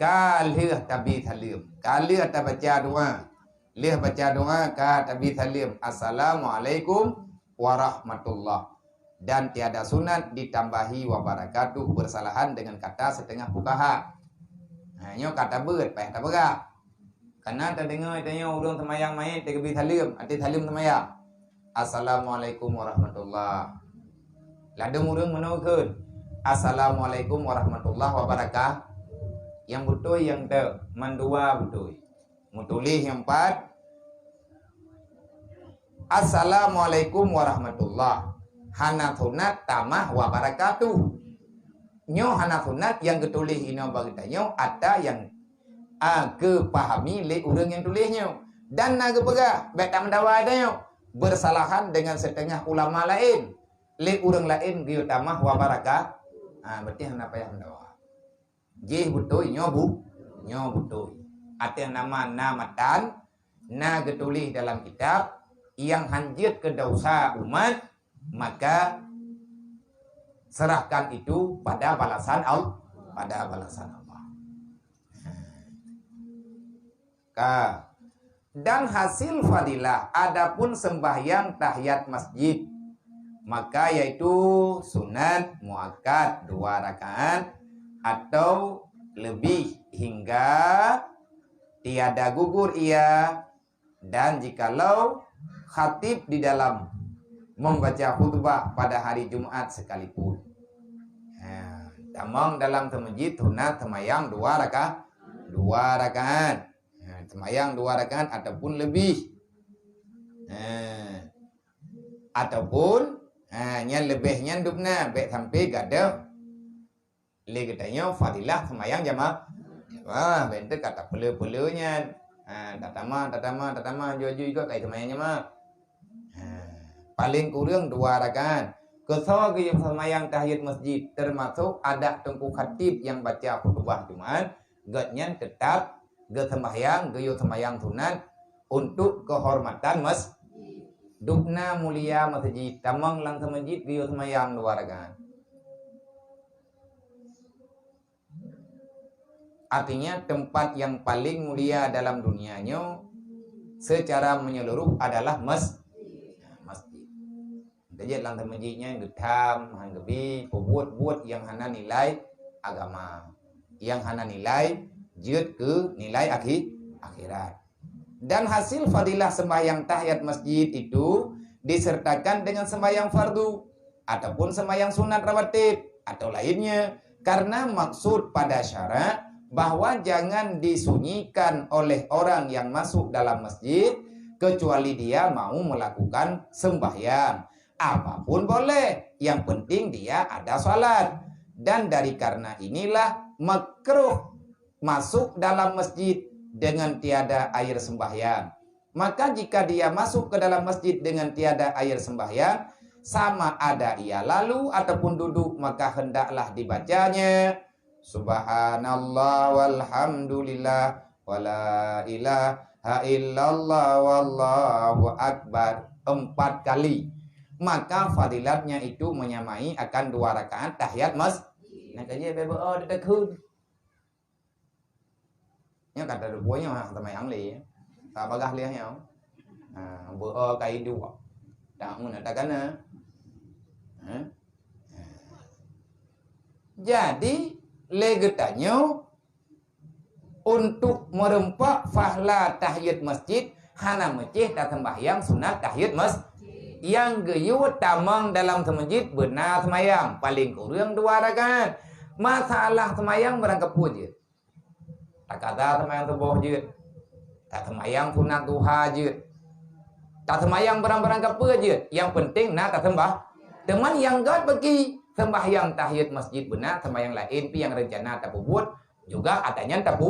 Kalih tabi salim. Kalih tak baca doa. Lih baca doa ka tabi salim. Assalamualaikum warahmatullah. Dan tiada sunat ditambahi wabarakatuh bersalahan dengan kata setengah fuqaha. Nyo kata beut payah tak berah. Karena tak dengar tanya urang semayang main tabi salim, ati salim semayang. Assalamualaikum warahmatullah. Ladang urang menaukeun. Assalamualaikum warahmatullahi wabarakatuh. Yang betul yang tak mandua betul. Mutulih yang 4. Assalamualaikum warahmatullah. Hanathunat tamah wabarakatuh. Nyo hanathunat yang ketulih ino bagitanyo ada yang kepahami le urang yang tulihnya dan naga pegah baik tak mendawa adanya bersalahan dengan setengah ulama lain le urang lain giyo tamah wabarakatuh. Berarti hana payah mendawa. Jih betul nyo betul. Artinya nama-namatan na getulih dalam kitab yang hanjit ke dosa umat maka serahkan itu pada balasan Allah. Dan hasil fadilah adapun sembahyang tahiyat masjid maka yaitu sunat muakkad 2 rakaat atau lebih hingga tiada gugur ia dan jikalau khatib di dalam membaca khutbah pada hari Jumat sekalipun. Tamang dalam masjid sunat semayang 2 rakaat. Semayang 2 rakaat ataupun lebih. Ataupun yang lebihnya dupna baik sampai gada le katanya fadilah semayang jamaah. Bentuk kata pelu-pelunya. Tatama jual juga kayak semayang jamaah. Paling kurang 2 rakaat. Kesal ke semayang tahiyat masjid termasuk ada tengku khatib yang baca khutbah Jumat, gatnya tetap ge sembahyang ge semayang sunat untuk kehormatan masjid. Dukna mulia masjid, tamang lang masjid ge semayang 2 rakaat. Artinya tempat yang paling mulia dalam dunianya secara menyeluruh adalah masjid. Jadi dalam masjidnya getam, hanggebi, buat yang hana nilai agama, yang hana nilai jut ke nilai akhirat. Dan hasil fadilah sembahyang tahiyat masjid itu disertakan dengan sembahyang fardu ataupun sembahyang sunat rawatib atau lainnya karena maksud pada syarat bahwa jangan disunyikan oleh orang yang masuk dalam masjid kecuali dia mau melakukan sembahyang. Apapun boleh, yang penting dia ada salat. Dan dari karena inilah makruh masuk dalam masjid dengan tiada air sembahyang. Maka jika dia masuk ke dalam masjid dengan tiada air sembahyang, sama ada ia lalu ataupun duduk, maka hendaklah dibacanya Subhanallah walhamdulillah wala ilaha illallah wallahu akbar 4 kali. Maka fadilatnya itu menyamai akan 2 rakaat tahiyat masjid. Nak aja bebo oh dekat kun. Nya kata được punya ha tama yang li. Tak bagah li ha. Beo kai 2. Tak mun tak kana. Jadi legetanyo untuk merempak fahla tahiyat masjid hana masjid tak sembahyang sunat tahiyat masjid. Yang geyut tamang dalam masjid benar semayang paling kurang 2 rakaat. Masalah semayang berangkat je. Tak kata semayang subuh je. Tak semayang sunat duha je. Tak semayang berangkat apa je. Yang penting nak tak sembah. Teman yang gad bagi sembahyang tahiyat masjid benar, sembahyang lain pi yang rencana tak buat juga katanya tak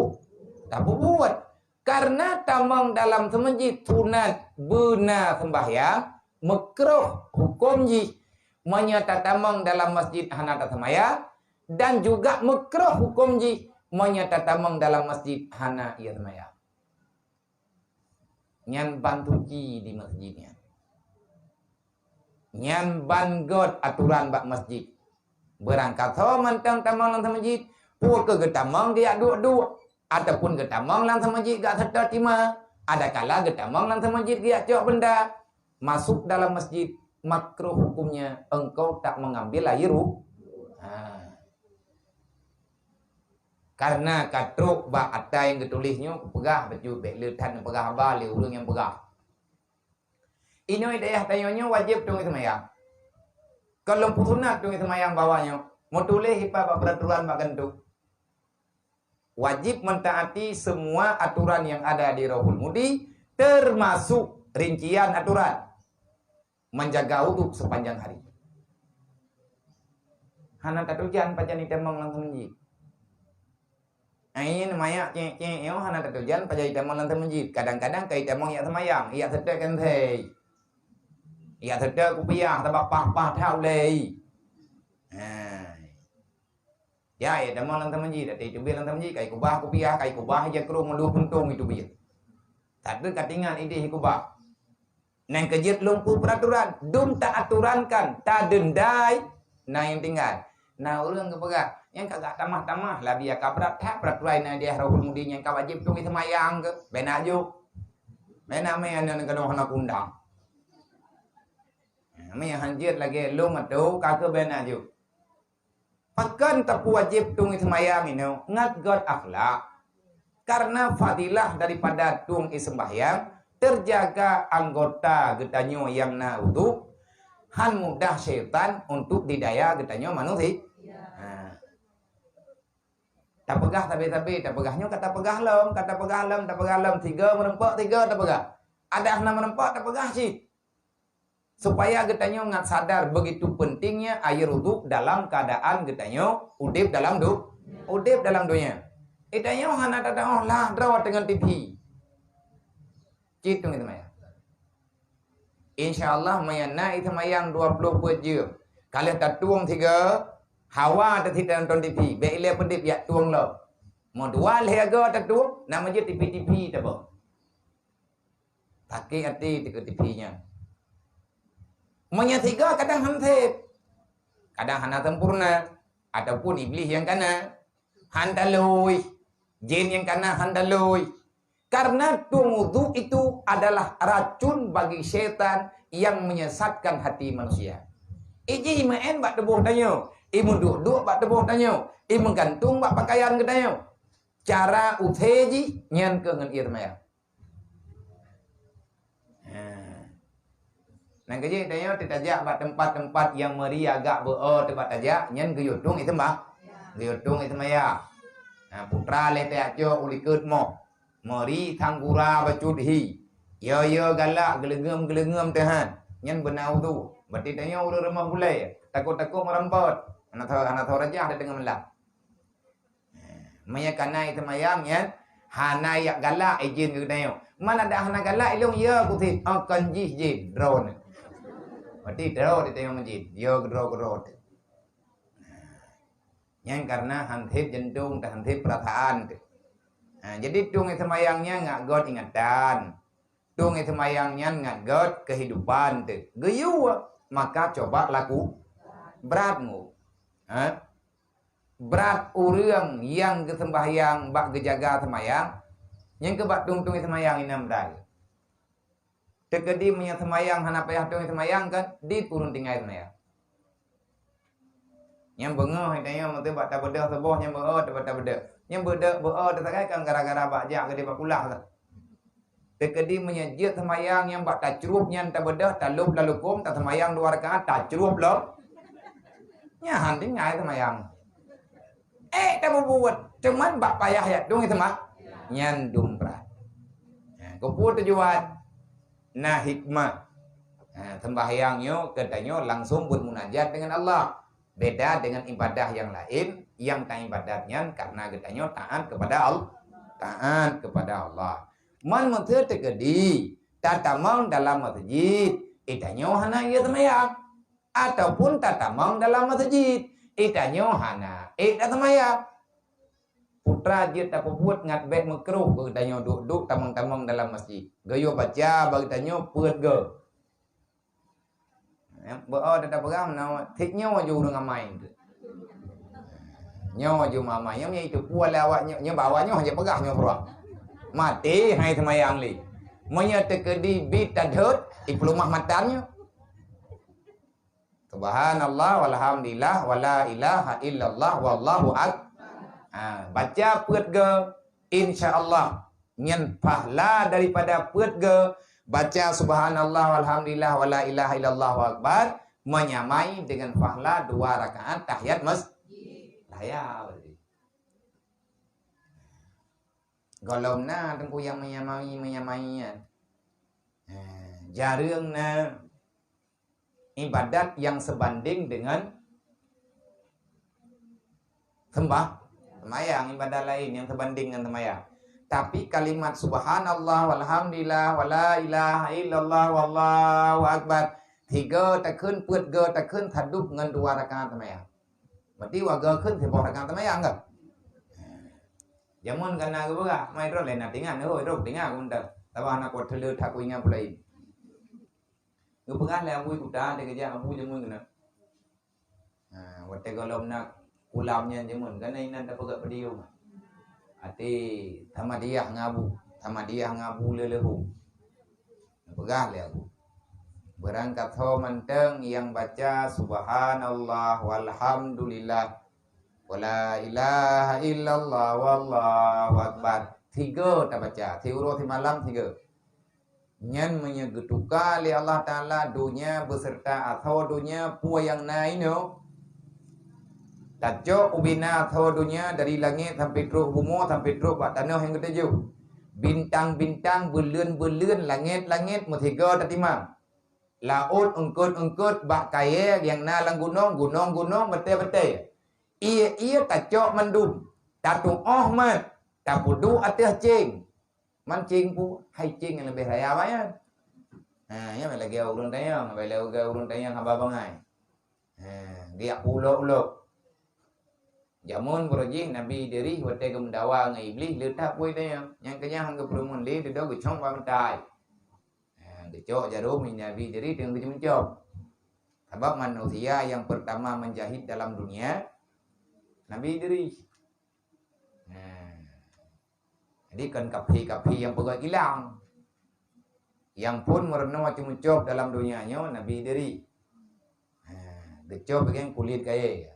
buat. Karena tamang dalam masjid sunat benar sembahyang makruh hukum ji menyata tamang dalam masjid hana tak sembahyang, dan juga makruh hukum ji menyata tamang dalam masjid hana ia sembahyang. Nyan bantuji di masjidnya. Nyan bangot aturan bak masjid. Berangkat so mentang tamang dalam masjid, pur ke getamang dia dua-dua ataupun getamang dalam masjid gak serta timah. Ada kala getamang dalam masjid dia cok benda. Masuk dalam masjid makruh hukumnya engkau tak mengambil air karena katruk bak ada yang ketulisnya pegah baju bek letan pegah abal urang yang pegah. Ini daya tanyanya wajib tung semayang. Kalau sunat tung semayang bawahnya mau tulis hipa bak peraturan bak gentuk. Wajib mentaati semua aturan yang ada di Rohul Mudi, termasuk rincian aturan menjaga wudhu sepanjang hari. Hana tatujan pajani temang langsung masjid. Ini namanya cek hana tatujan pajani temang langsung masjid. Kadang-kadang kai temang ya semayang, ia sedek kan thei. Ia sedek kupiah tabak pah thau lei. Ya temang langsung masjid, tapi itu bilang langsung masjid kai kubah kupiah, kai kubah aja kru melu puntung itu biar. Tak ada katingan ide kubah. Nang kejut lumpuh peraturan, dum tak aturankan, tak dendai, nah yang tinggal. Nah orang kepegah, yang kagak tamah-tamah lah biar kabrat tak peraturan na dia Rohul Mudi yang kau wajib tung semayang ke, benajuk, benamen yang kena nak undang. Mai hanjir lagi lum atau kagak benajuk. Pakan tak wajib tung semayang ini, ngat god akhlak, karena fadilah daripada tung sembahyang. Terjaga anggota getanyo yang na untuk han mudah syaitan untuk didaya getanyo manusia. Tak pegah tapi tak pegahnya kata pegah lem tiga merempak tiga tak pegah. Ada enam merempak tak pegah sih. Supaya getanyo ngat sadar begitu pentingnya air wudu dalam keadaan getanyo udip dalam dunia. Itanyo hana tada oh lah drawat dengan TV. Citung itu maya. InsyaAllah mayana itu mayang 20 jam. Kalau tak tuang 3 hawa tak tidak nonton TV. Beile pendip ya tuang lo. Mau 2 lega tak tuang namanya TV tak apa. Pakai hati ke TV-nya. Manya 3 kadang hantip. Kadang hana sempurna ataupun iblis yang kana handaloi. Jin yang kana handaloi. Karena wudu itu adalah racun bagi setan yang menyesatkan hati manusia. Iji imaen bak debuh tanyo, imun duduk bak debuh tanyo, imun gantung bak pakaian ke tanyo. Cara uteji nyan ke ngan irmaya. Nang keje tanyo ditajak bak tempat-tempat yang meriah agak beo tempat tajak nyan ke yudung itu mbak. Yudung itu maya. Putra le te ajo ulikut mo. Mari tanggura bacudhi Ya galak gelegem Tuhan. Nyen benau tu. Berarti tanya urut remah bulai. Takut-takut merampot. Anak tahu raja ada dengan melak. Maya kanai temayang yan. Hana yak galak izin ke tanya. Mana ada hana galak ilung ya kutit. Akan jin drone. Berarti drone dia tanya masjid. Ya drone. Yang karena hantip jentung dan hantip perataan. Jadi tung semayangnya nggak god ingatan. Tung semayangnya nggak god kehidupan. Geyu maka coba laku beratmu. Berat urang yang kesembahyang bak gejaga semayang. Yang kebat tung semayang inam dai. Tekedi punya semayang hana payah tung semayang kan di turun tinggal semayang. Yang bengah hidayah mesti buat tak beda sebuah yang berada tak beda. Yang berada tak kan gara-gara bajak ke dia pulah lah. Tekedi menyejit semayang yang buat tak curup yang tak beda tak lup lalu kum tak semayang 2 rakaat tak curup lo. Nya hanti ngai semayang. Tak buat cuman bak payah ya dong itu mah. Nyan dumprat. Kau tujuan. Nah hikmah. Sembahyangnya katanya langsung bermunajat dengan Allah. Beda dengan ibadah yang lain yang tak ibadatnya karena katanya taat kepada Allah. Taat kepada Allah. Man menteri tegedi tatamang dalam masjid itanya hana ia semayang ataupun tatamang dalam masjid itanya hana semayang. Putra dia tak buat ngat bet makruh katanya duduk tamang-tamang dalam masjid. Gayo baca bagitanya puat ge. Berada tak pegang nama tiknya wajur dengan main tu. Nyawa ju mama yang itu pual awaknya nya bawanya hanya pegahnya bro. Mati hai semayang li. Manya tekedi bit tadhut iplumah matannya. Subhanallah walhamdulillah wala ilaha illallah wallahu akbar. Baca peut ge insyaallah nyen pahala daripada peut ge baca subhanallah walhamdulillah wala ilaha illallah akbar menyamai dengan pahala 2 rakaat tahiyat masjid. Tahiyat berarti. Golomna tengku yang menyamai ya. Jarangna ibadat yang sebanding dengan semayang ibadah lain yang sebanding dengan semayang. Tapi kalimat subhanallah walhamdulillah wala ilaha illallah wallahu akbar 3 takขึ้น put ge takขึ้น tadup dengan 2 rakaat semayang. Berarti wagaขึ้น 10 rakaat semayang kan? Jamun kana ke bega, mai ro le na tingan oi ro tingan unda. Tawa anak ko thelu thak ko inga pulai. Ngu pengan le abu kuda de kerja abu jamun kana. Wate golom nak kulamnya jamun kana ina tak pegak pediu. Ati tamadiyah ngabu lelehu. Pegah le aku. Berangkat ho menteng yang baca subhanallah walhamdulillah wala ilaha illallah wallahu akbar 3 tak baca tiuro ti malam 3 nyan menyegetuka li Allah taala dunia beserta atau dunia pu yang naino tajo ubina atau dunia dari langit sampai terus bumi sampai terus bak tanah yang ketujuh bintang-bintang berlian-berlian langit-langit mutiga tatimang laut ungkut-ungkut bak kaya yang nalang gunung betul-betul ia tajo mendum tatung mat tapudu atas cing mancing pu hai cing yang lebih raya banyak. Ya lagi urun tayang haba bangai. Dia ulo jamun berojih nabi diri wate gemdawa ngai iblis letak pui tayang yang kenyang ke perumun li de do chong ba mentai. De cok jarum nabi diri dengan kecom. Sebab manusia yang pertama menjahit dalam dunia nabi diri. Jadi kan kapi yang pegawai hilang. Yang pun merenung macam-macam dalam dunianya nabi diri. Decok bagian kulit kaya.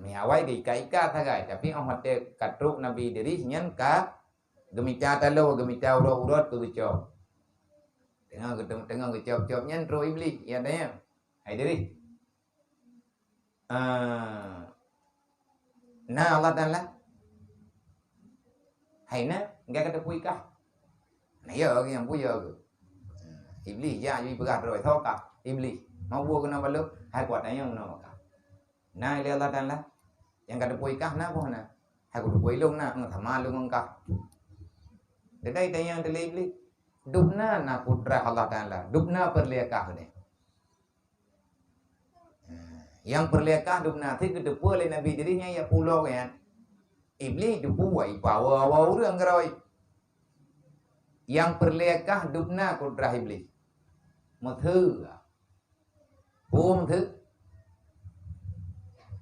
Miawai di ika sagai tapi orang mati katruk nabi diri nyen ka gemita talo gemita urut ke decok. Tengah gecok nyen ro iblis ya tanya. Hai diri. Nah Allah Taala Haina enggak kata puikah. Nah ya yang puya ke. Iblis ya jadi berat rồi thok ka. Iblis mau buat kena balok hai kuat yang nak ka. Nah dia Allah Taala yang kada puy kah na po na. Hai kudu puy long na thama long ka. Dedai tayang tele iblis. Dubna na putra Allah Taala. Dubna perliakah ni. Yang perliakah dubna thi kedua oleh Nabi dirinya ya pulau kan. Iblis dupuai bawa orang geroi. Yang perliakah dubna kudra iblis. Một thứ bốn thứ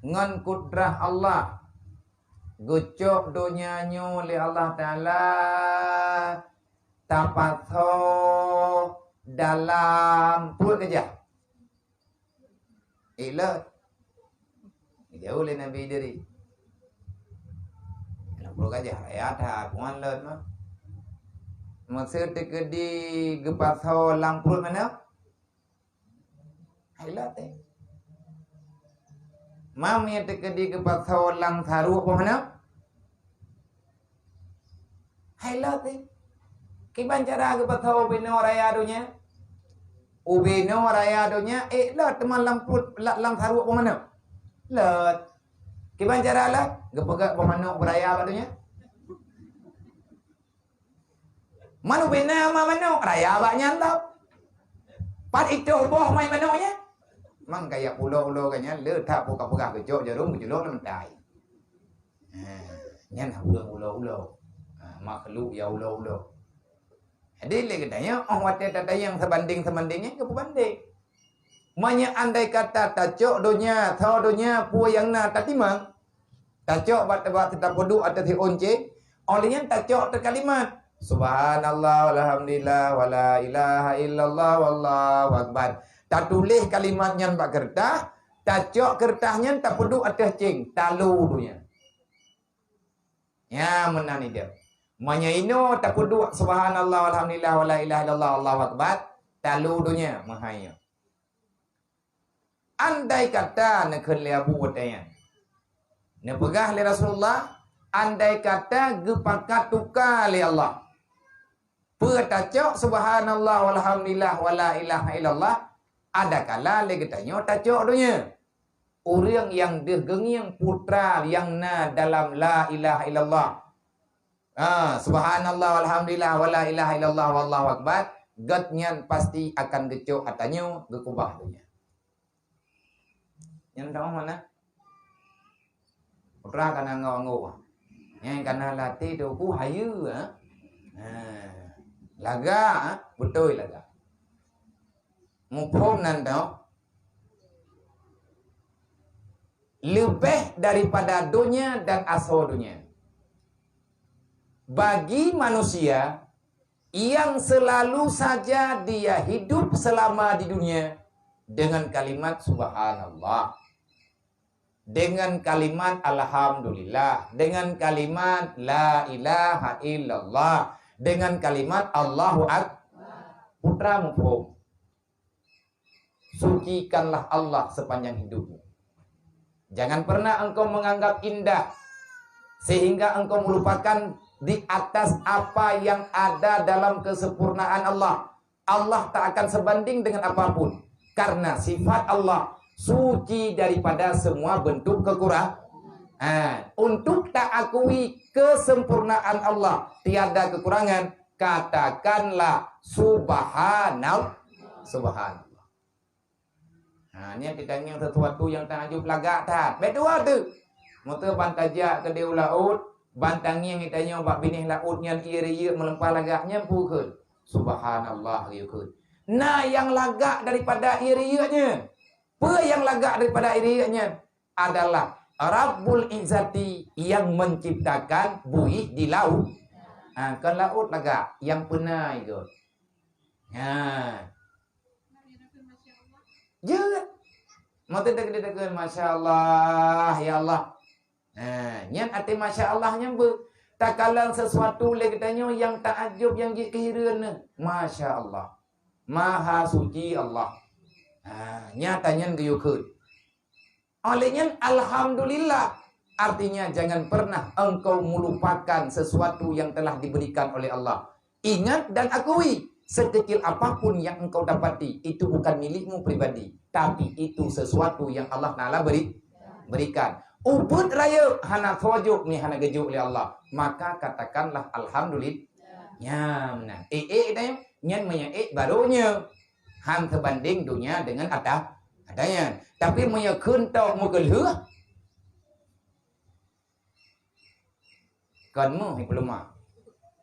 ngan kudra Allah gocok dunia nyo li Allah Taala tapatho dalam perut aja. Ilah jauh le Nabi diri. Nak perut aja ayat ha kuan len mah. Maksud tekedi gepatho dalam perut mana? Ilah teh. Mam yang tekedi gepatho dalam tharu apa mana? Ilah teh. Kiban cara gepatho bino raya dunya. Ubino raya dunya lah teman lamput lam tharu apa mana? Lot. Kiban cara lah gepegak pemano beraya dunya. Manu bina ma mano raya banyak tau. Pat itu boh mai manonya. Mang kayak pulau-pulau kanya le tak buka-buka kecok jarum kecok mentai. Nyan ulo-ulo. Makhluk ya ulo-ulo. Jadi lagi tanya, wate tata yang sebanding-sebandingnya ke pembanding. Manya andai kata tacok dunia, thau dunia, pu yang na tatimang. Tacok bat tetap podu atau ti once, olehnya tacok terkalimat. Subhanallah, alhamdulillah, wala ilaha illallah, wallahu akbar. Tak tulis kalimatnya pak kertas, tacok kertasnya tak podu atas cing, talu dunia. Ya menani dia. Manya ino tak kudu subhanallah alhamdulillah wala ilaha illallah Allahu akbar talu dunya mahaya. Andai kata nak kelia buat tanya. Ne pegah le Rasulullah andai kata gepakat tukar le Allah. Petacok subhanallah walhamdulillah wala ilaha illallah ada kala le getanyo tacok dunya. Orang yang degengiang putra yang na dalam la ilaha illallah. Subhanallah alhamdulillah wala ilaha illallah wallahu akbar gatnyan pasti akan gecok atanyo gekubah dunia. Yang tahu mana? Putra kana ngau-ngau. Yang kana latih tu ku hayu laga betul laga. Mupom nan tau. Lebih daripada dunia dan asal dunia. Bagi manusia yang selalu saja dia hidup selama di dunia dengan kalimat subhanallah, dengan kalimat alhamdulillah, dengan kalimat la ilaha illallah, dengan kalimat Allahu akbar. Putra mufhum. Sucikanlah Allah sepanjang hidupmu. Jangan pernah engkau menganggap indah sehingga engkau melupakan di atas apa yang ada dalam kesempurnaan Allah. Allah tak akan sebanding dengan apapun. Karena sifat Allah suci daripada semua bentuk kekurangan. Untuk tak akui kesempurnaan Allah, tiada kekurangan, katakanlah subhanallah. Subhanallah. Ini kita yang sesuatu yang tak ajub lagak tak. Betul tu. Motor bantajak ke dia laut. Bantang yang kita nyoba binih laut yang iri melempah lagaknya pukul. Subhanallah yukul. Nah yang lagak daripada irinya. Apa yang lagak daripada irinya adalah Rabbul Izzati yang menciptakan buih di laut. Ke laut lagak yang pernah itu. Jangan. Mau tidak Masya Allah ya Allah. Nyan ati Masya Allahnya tak kalang sesuatu lagi tanya yang takjub yang kehirana. Masya Allah. Maha suci Allah. Nyatanya geyukun. Olehnya alhamdulillah. Artinya jangan pernah engkau melupakan sesuatu yang telah diberikan oleh Allah. Ingat dan akui, sekecil apapun yang engkau dapati, itu bukan milikmu pribadi, tapi itu sesuatu yang Allah Ta'ala berikan. Ubud raya hana tojuk ni hana gejuk oleh Allah, maka katakanlah alhamdulillah. Nyam nah. Dah nyan menya barunya. Han terbanding dunia dengan adanya. Tapi menya kunto mugelh. Kan mu diploma.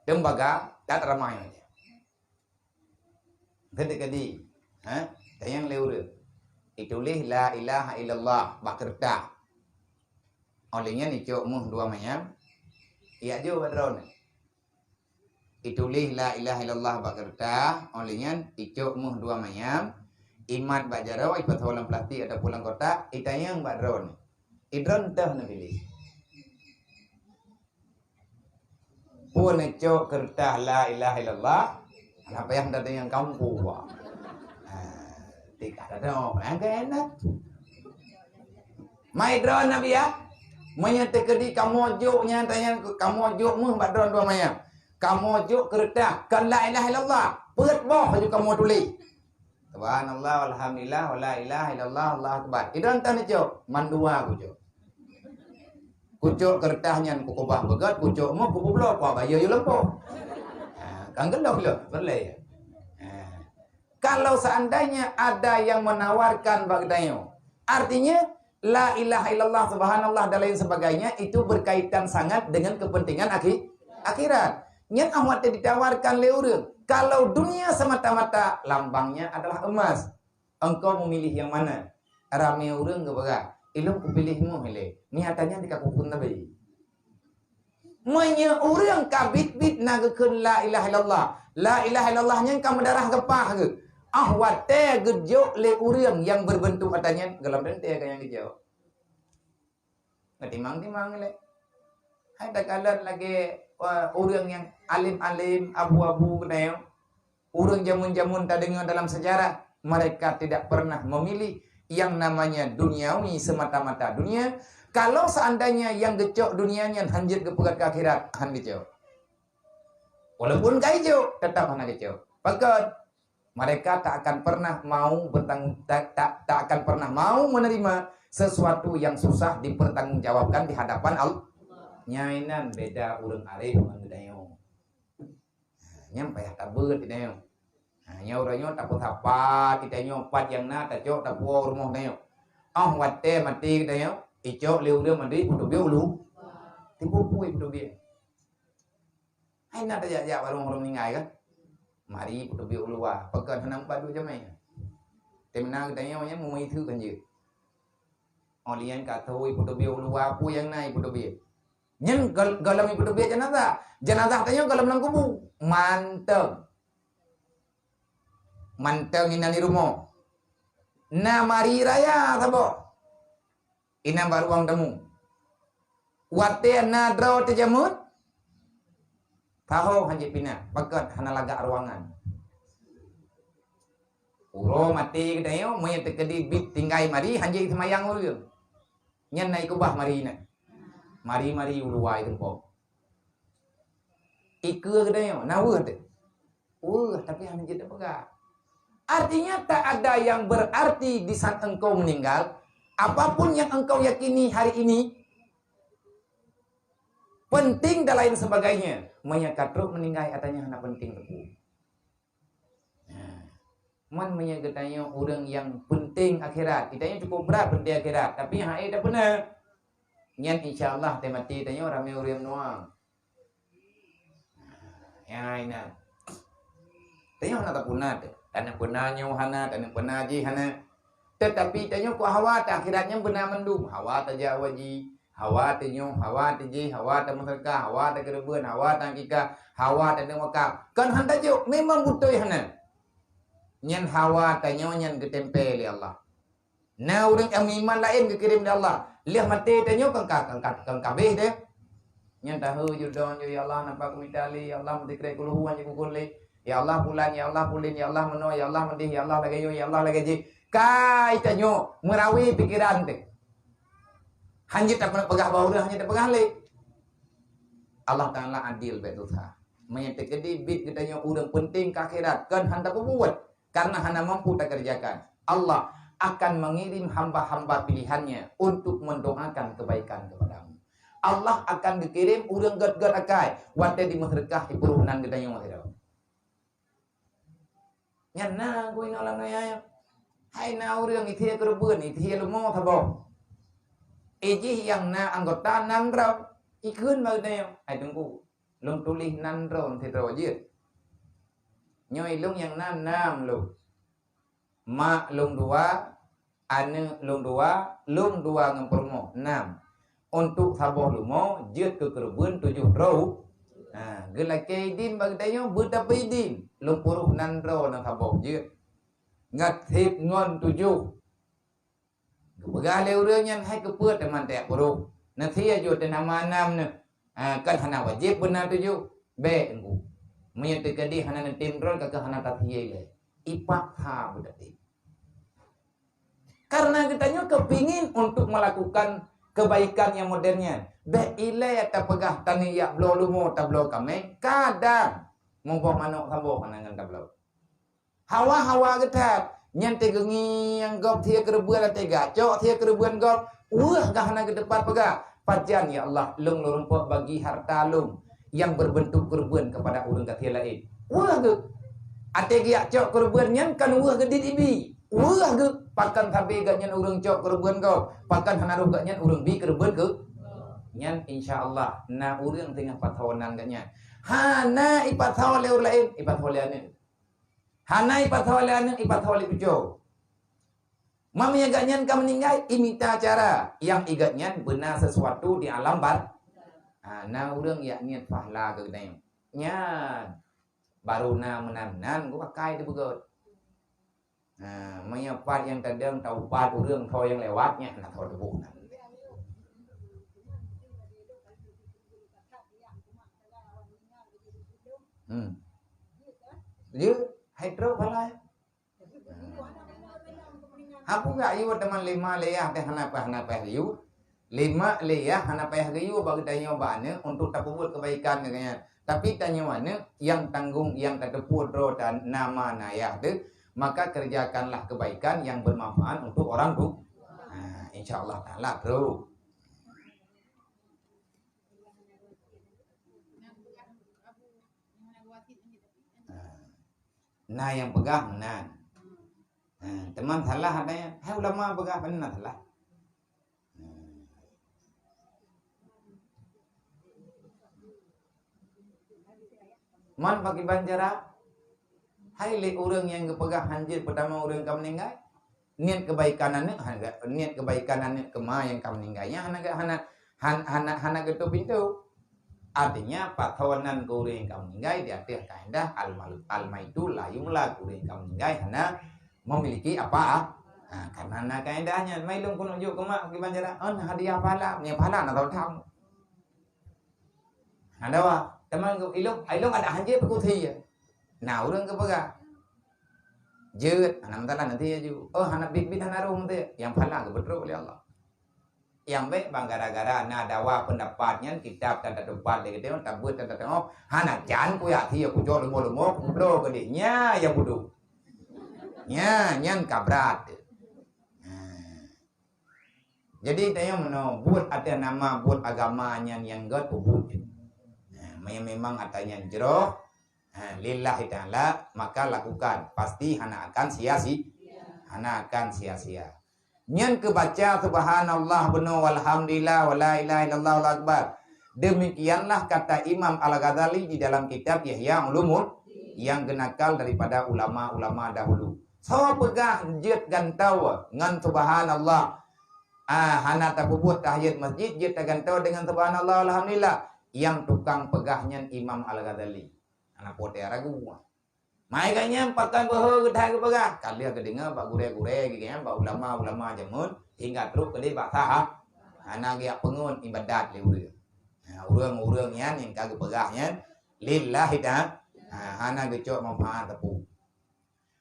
Tembaga tak ramai aja. Gede-gede. Tayang leureun. Itulih la ilaha illallah bakerta. Olehnya ni cok mu dua mayam. Iya jo badron. Itulih la ilaha illallah bakerta. Olehnya icok mu dua mayam. Imat bajaro ipat holang plastik ada pulang kota. Itayang badron. Idron teh na pilih. Pun cok kertas la ilaha illallah. Apa yang ada yang kampung wah. Tidak ada orang enak. Mai drone nabi ya. Menyata kedi kamu ojoknya tanya kamu ojokmu badron dua mayam. Kamu ojok kertas kan la ilaha illallah. Peut boh je kamu tulis. Subhanallah walhamdulillah wala ilaha illallah Allah akbar. Idron tanya cok mandua aku cok. Kucuk kertasnya ku kubah begat, kucuk mu ku blok apa bayar yo lempo. Kan gelok lo, berlay. Kalau seandainya ada yang menawarkan bagdayo, artinya la ilaha illallah subhanallah dan lain sebagainya itu berkaitan sangat dengan kepentingan akhirat. Nyat ahwat ditawarkan leurun. Kalau dunia semata-mata lambangnya adalah emas, engkau memilih yang mana? Rame urang ke baga? Ilmu kupilihmu hele. Niatannya dikakupun tabi. Manya orang kabit-bit nagakeun la ilaha illallah. La ilaha illallahnya kamu darah gepah ke. Ahwat teh gejok le urang yang berbentuk katanya gelam dan teh yang gejok. Ngetimang-timang le. Ada kalan lagi orang yang alim-alim abu-abu keneo. Orang jamun-jamun tak dengar dalam sejarah. Mereka tidak pernah memilih yang namanya duniawi semata-mata dunia. Kalau seandainya yang gecok dunianya hanjit ke pegat ke akhirat, han gecok. Walaupun kaijo tetap han gecok. Pakat mereka tak akan pernah mau tak akan pernah mau menerima sesuatu yang susah dipertanggungjawabkan di hadapan Allah. Nyainan beda urang arif dengan gedayo. Nyampe tak beut gedayo. Hanya orangnya tak apa kita nyopat yang na tak cok tak puas rumah nyo. Wate mati kita nyo. Icok liu dia mandi putu biu lu. Tipu pui putu biu. Hai na tak jajak warung ningai kan. Mari putu biu lu wah. Pekan henang padu jamai. Temna kita nyo nya mumai thư kan je. Olian katoi putu biu lu wah pu yang nai putu biu. Nyen galam putu biu jenazah. Jenazah tanya galam nang kubu. Mantap. Mantang ina ni rumah. Na mari raya sabo. Ina baruang temu. Wate na draw te jamut. Tahu hanjit pina. Pakat hana laga ruangan. Uro mati kedayo. Moya tekedi bit tinggai mari. Hanjit semayang urung. Nyan na ikubah mari na. Mari uluwai tempo. Ike kedayo. Nawa te. Tapi hanjit te pegak. Artinya tak ada yang berarti di saat engkau meninggal. Apapun yang engkau yakini hari ini penting dan lain sebagainya. Menyakatruk meninggal katanya hanya penting tepu. Man menyagetanya orang yang penting akhirat. Kitanya cukup berat penting akhirat. Tapi yang tak benar. Nyan insyaAllah temati tanya ramai orang nuang. Ya ini. Tanya hana tak punat. Tanah benarnya hana, tanah benar ji hana. Tetapi tanya ku hawa tak akhiratnya benar mendum. Hawa tak jawaji, hawa tak nyong, hawa tak ji, hawa tak masyarakat, hawa tak kerebuan, hawa tak kika, hawa tak wakaf. Kan hanta jo memang butuh hana. Nyan hawa tak nyong nyan ketempe li Allah. Nah orang yang iman lain kekirim di Allah. Lihat mati tanya kang kabeh deh. Nyan tahu judon ya Allah nampak kumitali, ya Allah mendikrai kuluhuan yang kukulli. Ya Allah pulan, ya Allah pulin, ya Allah meno, ya Allah mendih, ya Allah lagayo, ya Allah lagaji. Kai tanyo merawi pikiran te. Hanjit tak pegah bau dah, hanjit tak pegah le. Allah Taala adil betul sah. Menyatakan bit katanya urang penting ke akhirat kan hendak berbuat karena hana mampu tak kerjakan. Allah akan mengirim hamba-hamba pilihannya untuk mendoakan kebaikan kepadamu. Allah akan dikirim urang gad-gad akai wate di masyarakat ipurunan katanya masyarakat. Nyana ko inolang ngaya. Hai na urang ithia kerebeun ithia lumo thabo. Eji yang na anggota nandraw ikun magdayo. Hai tunggu. Lung tulis nandraw thì rồi chứ. Nyoi lung yang nam lung. Ma lung dua, ane lung dua ngempermo 6. Untuk thabo lumo jut ke kerebeun 7 row. Gelake din bagdayo betapai din. Lung puruh nandraw nang thabo jut. Ngat thip ngon 7. Begale urang yang hai kepeut teman tak puruh. Nanti aja nama 6 ne. Kan hana wajib benar 7. Be engku. Menyatakan di hana timrol ke hana tatiyai le. Ipak ha berarti. Karena kitanya kepingin untuk melakukan kebaikan yang modernnya. Be ile ta pegah tani ya blo lumo ta blo kame kadang mongko manuk sambo kanangan ta blo. Hawa-hawa getat nyante gengi yang gop thia kerebuan tega cok thia kerebuan gop gahana ke depan pegah pajan ya Allah lung lurumpok bagi harta lung yang berbentuk kerebuan kepada urang kathia lain ge ate giak cok kerebuan nyan kan gedit ibi ge pakan tabe gak nyan urang cok kerebuan gop pakan hanaruh gak nyan urang bi kerebuan ke nyan insyaallah na urang tengah pathonan gak nyan hana ipat hawle ur lain ipat hawle ane hana ipat hawle ane ipat hawle ujo mami agaknya kau meninggal imita cara yang igatnya benar sesuatu di alam bar. Nah urang ya niat pahala ke kita nya baru na menanan gua pakai tu begot. Menyapat yang kadang tahu pat urang kau yang lewatnya nak tahu debu. Dia hydro pahala. Aku gak yu teman 5 leyah teh hana pah yu 5 leyah hana pah yu bagi tanya bane untuk tak buat kebaikan katanya tapi tanya mana yang tanggung yang tertepur ro dan nama nayah tu maka kerjakanlah kebaikan yang bermanfaat untuk orang tu insyaallah taala bro nah yang pegang nah teman salah adanya. Hai ulama begah benar salah. Man pakai banjara. Hai le orang yang kepegah hanjir pertama orang kamu meninggal. Niat kebaikanannya niat kebaikanannya kema yang kamu meninggalnya hana getu pintu. Artinya patawanan ke orang yang kamu meninggal di atas kaedah al-maitu la yumlak orang yang kamu meninggal hana memiliki apa? Karena nak kaedahnya mai lung kun ujuk ke mak ke banjara. Hadiah pahala, ni pahala nak tahu tahu. Ada wa? Teman ilung ada hanjir pekuthi. Nah, urang ke pegah. Jeut, anak mentala nanti aju. Anak bit hana rum teh yang pahala ke betul oleh Allah. Yang baik bang gara-gara na dawa pendapatnya kitab tanda tempat dia kata tabut tanda tengok hana jan ku ya thi ku jor lumo ku bro ke dia yang bodoh. Nyan kabrat. Jadi tanya mana buat ada nama buat agamanya yang God buat. Memang atanya jero lillahi ta'ala maka lakukan pasti hana akan sia-sia. Nyan kebaca subhanallah benar walhamdulillah wala ilaha illallah wal akbar. Demikianlah kata Imam Al-Ghazali di dalam kitab Ihya Ulumul yang genakal daripada ulama-ulama dahulu. So pegah jet gantau ngan subhanallah. Hana tabubut tahiyat masjid jet gantau dengan subhanallah alhamdulillah. Yang tukang pegahnya Imam Al-Ghazali. Anak pote ragu. Mai kanya pakan boho gedai ke pegah. Kali ke dengar bak gure-gure giganya bak ulama-ulama jamun hingga terus ke bak sah. Hana dia pengun ibadat le urang. Urang-urang yang kagak pegahnya lillahi ta'ala. Hana gecok manfaat tepu.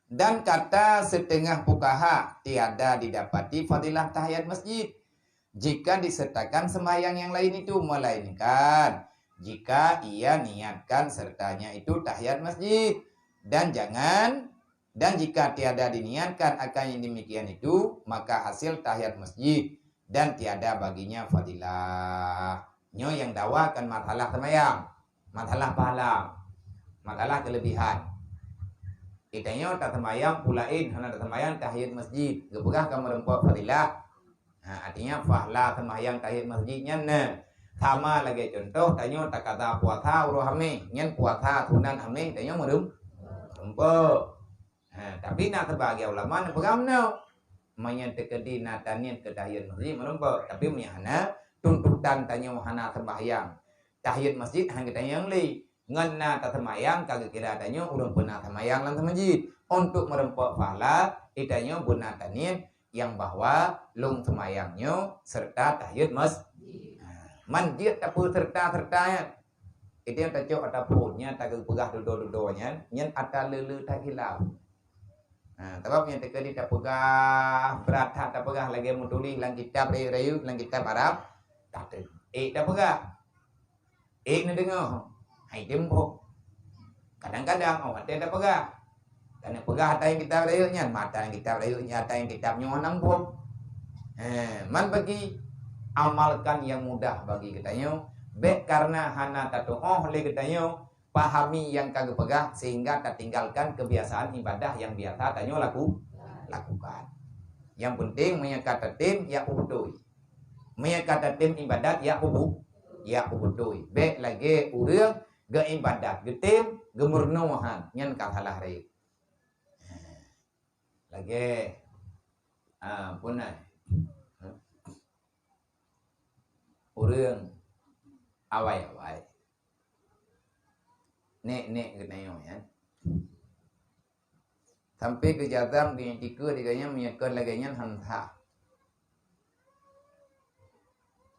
Dan kata setengah fuqaha tiada didapati fadilah tahiyat masjid jika disertakan sembahyang yang lain itu melainkan jika ia niatkan sertanya itu tahiyat masjid. Dan jika tiada diniatkan akan yang demikian itu, maka hasil tahiyat masjid dan tiada baginya fadilah. Nyo yang dakwakan masalah semayang, masalah pahala, masalah kelebihan. Itanya tak semayang pulain, hana tak semayang tahiyat masjid. Gepegah kamu rempok fadilah. Artinya pahala semayang tahiyat masjidnya sama lagi contoh tanya tak kata puasa urohame, nyen puasa sunan hame, tanya merem. Tapi nak sebagai ulama nak pegang no mayan tekedi natanian ke tahiyat masjid merempo, tapi menyana tuntutan tanya hana sembahyang tahiyat masjid hang tanya li nganna ta sembahyang kagak kira tanya urang pernah sembahyang lan masjid untuk merempo pahala itanya bunatanian yang bahwa lung sembahyangnya serta tahiyat masjid. Manjid tak serta-sertanya itu yang tak ada punya tak pegah dodo-dodonya nyen ada lele tak hilang. Sebab yang tak tak pegah berat tak pegah lagi mutuli lang kitab rayu lang kitab Arab tak tak pegah ni dengar hai tempo kadang-kadang awak tak pegah karena pegah ada yang kitab rayunya mata yang kitab rayunya ada yang kitabnya nampung man bagi amalkan yang mudah bagi kitanya. Baik karena hana tatoh le ketanyo pahami yang kagak pegah sehingga tak tinggalkan kebiasaan ibadah yang biasa tanyo lakukan. Yang penting menyekata tim ya ubudoi. Menyekata tim ibadat ya ubudoi. Baik lagi urang ge ibadat ge tim ge murnuhan nyen kalah rei. Lagi punai. Urang awai nek kenayo ya sampai ke jatang di tiga diganya menyekar laganya hantha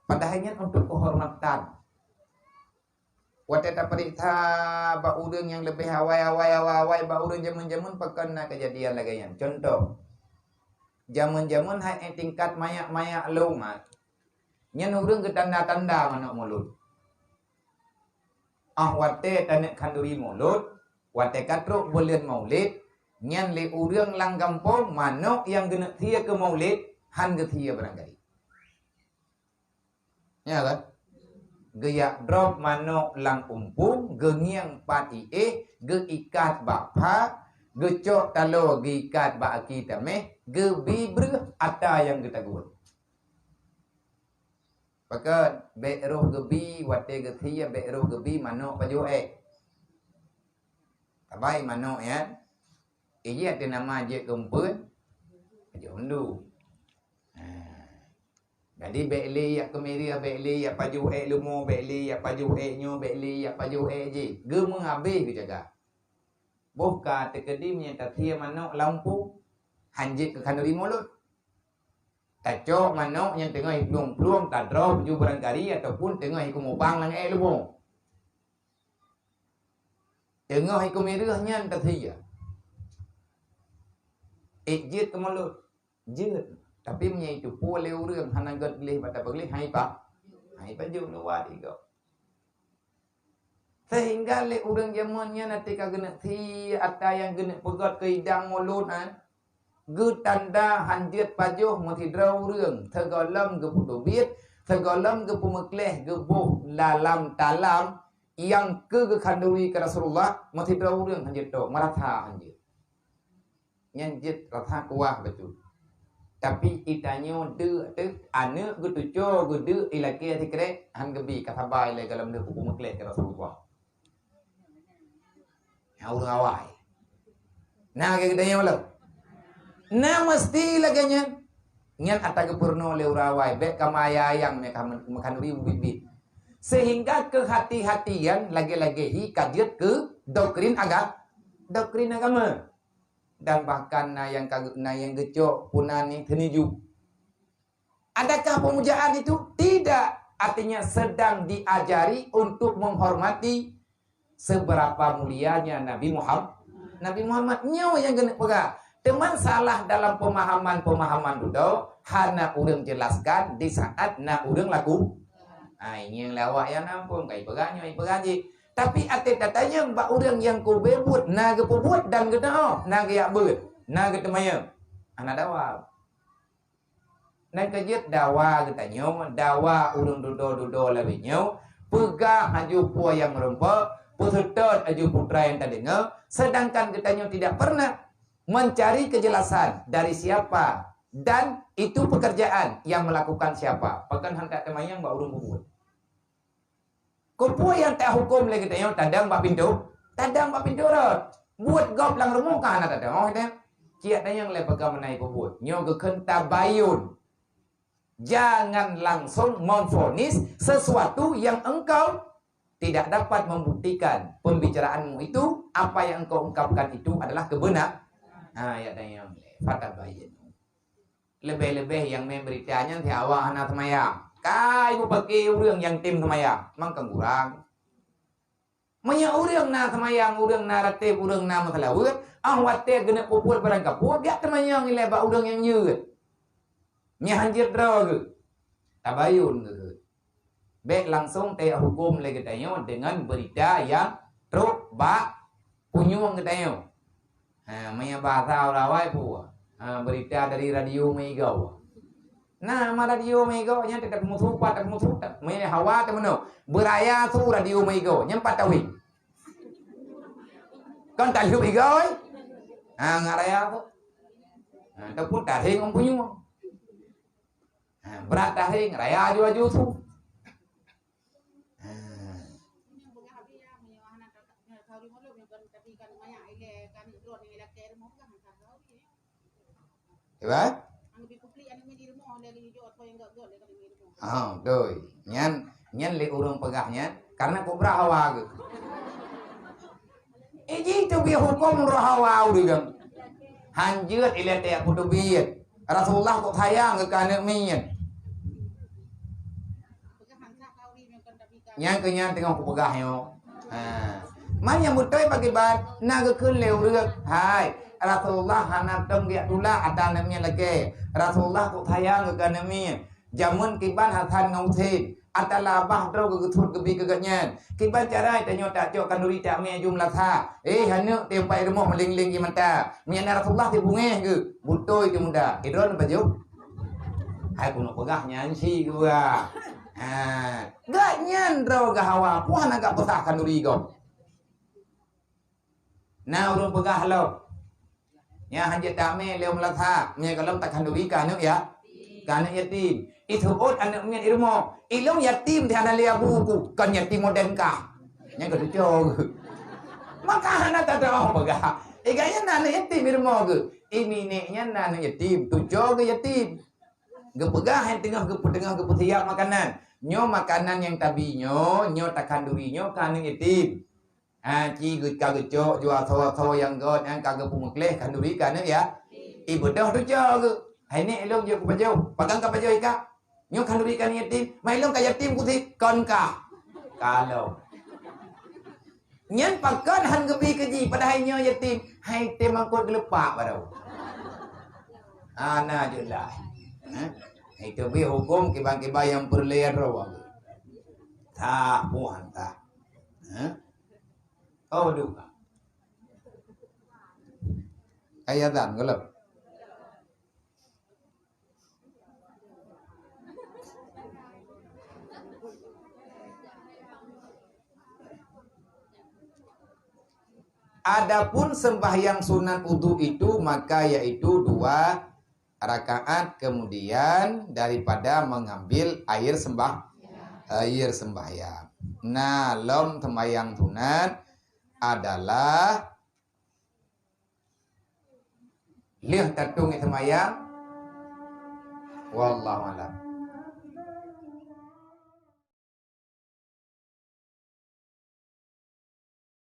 padahalnya untuk kehormatan wateta periksa ba urang yang lebih awai ba urang jaman-jaman pakana kejadian laganya contoh jaman-jaman hai tingkat mayak lumat nyen urang ke tanda-tanda manuk mulut wate tanek kanduri mulut wate katruk bulan maulid nyan le urang lang kampung manuk yang genek tia ke maulid han ge tia barangkali ya kan geyak drop manuk lang umpung ge ngiang pati ge ikat bapa ge cok talo ge ikat ba kita meh ge bibreh ada yang kita gua Pakat be'roh gebi wate getia be'roh gebi manuk paju tabai manuk ya iya ada nama je kumpul paju undu jadi be'li ya kemiri ya be'li ya paju lumo be'li ya paju nyo be'li ya paju je gemeng habis ke jaga bohka tekedi menyata tia manuk lampu hanjit ke kanduri mulut Taco manuk yang tengah hidung peluang tak drop ju barangkali ataupun tengah hikum ubang lang lumo. Tengah hikum merahnya tak sia. Ejit ke mulut. Jit. Tapi punya itu boleh urang hanagat boleh pada boleh hai pak. Hai baju luar itu. Sehingga le urang zamannya nanti kagak si ada yang gena pegat ke hidang mulut ge tanda hanjit pajuh mati draw urang tegalam ge pudobit tegalam ge pumekleh ge boh lalam talam yang ke kanduri ke Rasulullah mati draw urang hanjit to maratha hanjit nyanjit ratha kuah betul tapi itanyo de ane ge tujo ge de ilake tikre han gebi katabai le galam de pumekleh ke Rasulullah ya urang awai nah ge gedanya malam na mesti laganya nyan ataga purno le urawai be kamaya yang mekanuri bibit sehingga kehati-hatian lagi-lagi kajiat ke doktrin agama dan bahkan yang gecok punani teniju adakah pemujaan itu tidak artinya sedang diajari untuk menghormati seberapa mulianya Nabi Muhammad nyawa yang kena pegang. Teman salah dalam pemahaman duduk hana urang jelaskan di saat na urang Ini yang lawak yang nampung kai peranya ai peraji. Tapi ate tatanya ba orang yang ku bebut na ke pebut dan ke tao na ke yak beut na ke temaya. Anak dawa. Na ke jet dawa ke tanyo dawa urang dodo lebih nyau. Pegah aju puan yang merempa, pututot aju putra yang tak dengar. Sedangkan katanya tidak pernah mencari kejelasan dari siapa dan itu pekerjaan yang melakukan siapa. Pakan hantar temannya mbak urung bubut. Kupu yang tak hukum lagi katanya tadang mbak pintu rot. Buat gop lang remukan ada tadang. Oh dia, cia tanya le pegang menai bubut. Nyo ke tabayun. Jangan langsung memvonis sesuatu yang engkau tidak dapat membuktikan pembicaraanmu itu apa yang engkau ungkapkan itu adalah kebenaran. Ya tanya fatabayin. Lebih-lebih yang memberitanya thì awak anak semayang. Kai ibu pakai urang yang tim semayang, mangkang kurang. Manya urang na semayang, urang na ratib, urang na masalawut, ang wate gena pupul barang kapur, dia semayang ileba urang yang nyut. Nya hanjir drog. Tabayun gitu. Baik langsung teh hukum lagi tanya dengan berita yang truk bak punyung katanya. Maya bahasa rawai pu. Berita dari radio Mega. Nah, ma radio Mega nya tetap musuh. Maya hawa temono. Beraya su radio Mega nya patawi. Kan tahu Mega oi. Ngaraya tu. Teput taring om punyung. Berat taring raya aju tu. Right? Tuh, nyan li urang pegahnya karena kubra hawa gitu. Iji tu biar hukum rahawa udah. Hanjut ilet ya kutubiyat. Rasulullah kok sayang ke kana minyan. Nyan kenyan tengok ku pegahnya. Manya mutoi bagi bat naga keun leu reuk. Hai, Rasulullah hanap tem dia dula ada namanya lagi. Rasulullah kok sayang ke kana minyan. Jamun kiban hasan ngausin. Atala bah tro ke thut ke bi ke ganyan. Kiban carai tanyo tak cok kanduri tak me jumlah tha. Hanu tempai rumah meling-ling ki mata. Mian Rasulullah ti bungeh ke. Butoi ke muda. Idron baju. Hai kuno pegahnya si gua. Gak nyandro gahawa. Puan agak besar kanduri go. Nah urung pegah lo. Ya hajat tak me leu melatha. Nya kalau tak kanduri kanu ya. Kanu yatim. Itu anak mian irmo. Ilong yatim di anak lia buku. Kan yatim modern kah. Yang kedua. Maka anak tak tahu bagah. Kayaknya anak yatim irmo ke. Ini neknya anak yatim. Tujuh ke yatim. Gepegah yang tengah siap makanan. Nyo makanan yang tabinya. Nyo tak kandurinya kan yatim. Ci kagak cok jual sawo yang god yang kagak pumekleh kanduri kan ya. Ibu dah tujuh ke. Hai ni ilong je ku bajau. Pagang ka bajau ika. Nyo kanduri kan yatim, mailong ka yatim putih kon ka. Kalau nyen pakan han gebi keji padahal nyo yatim, hai te mangkut gelepak badau. Ana jelah. Itu bi hukum kiba-kiba yang berliar rawang. Tak puan tak. Oh duka. Ayatan gelap. Adapun sembahyang sunat wudu itu maka yaitu 2 rakaat kemudian daripada mengambil air sembahyang. Nah, lom sembahyang sunat adalah lihat tatung sembahyang. Wallahu a'lam.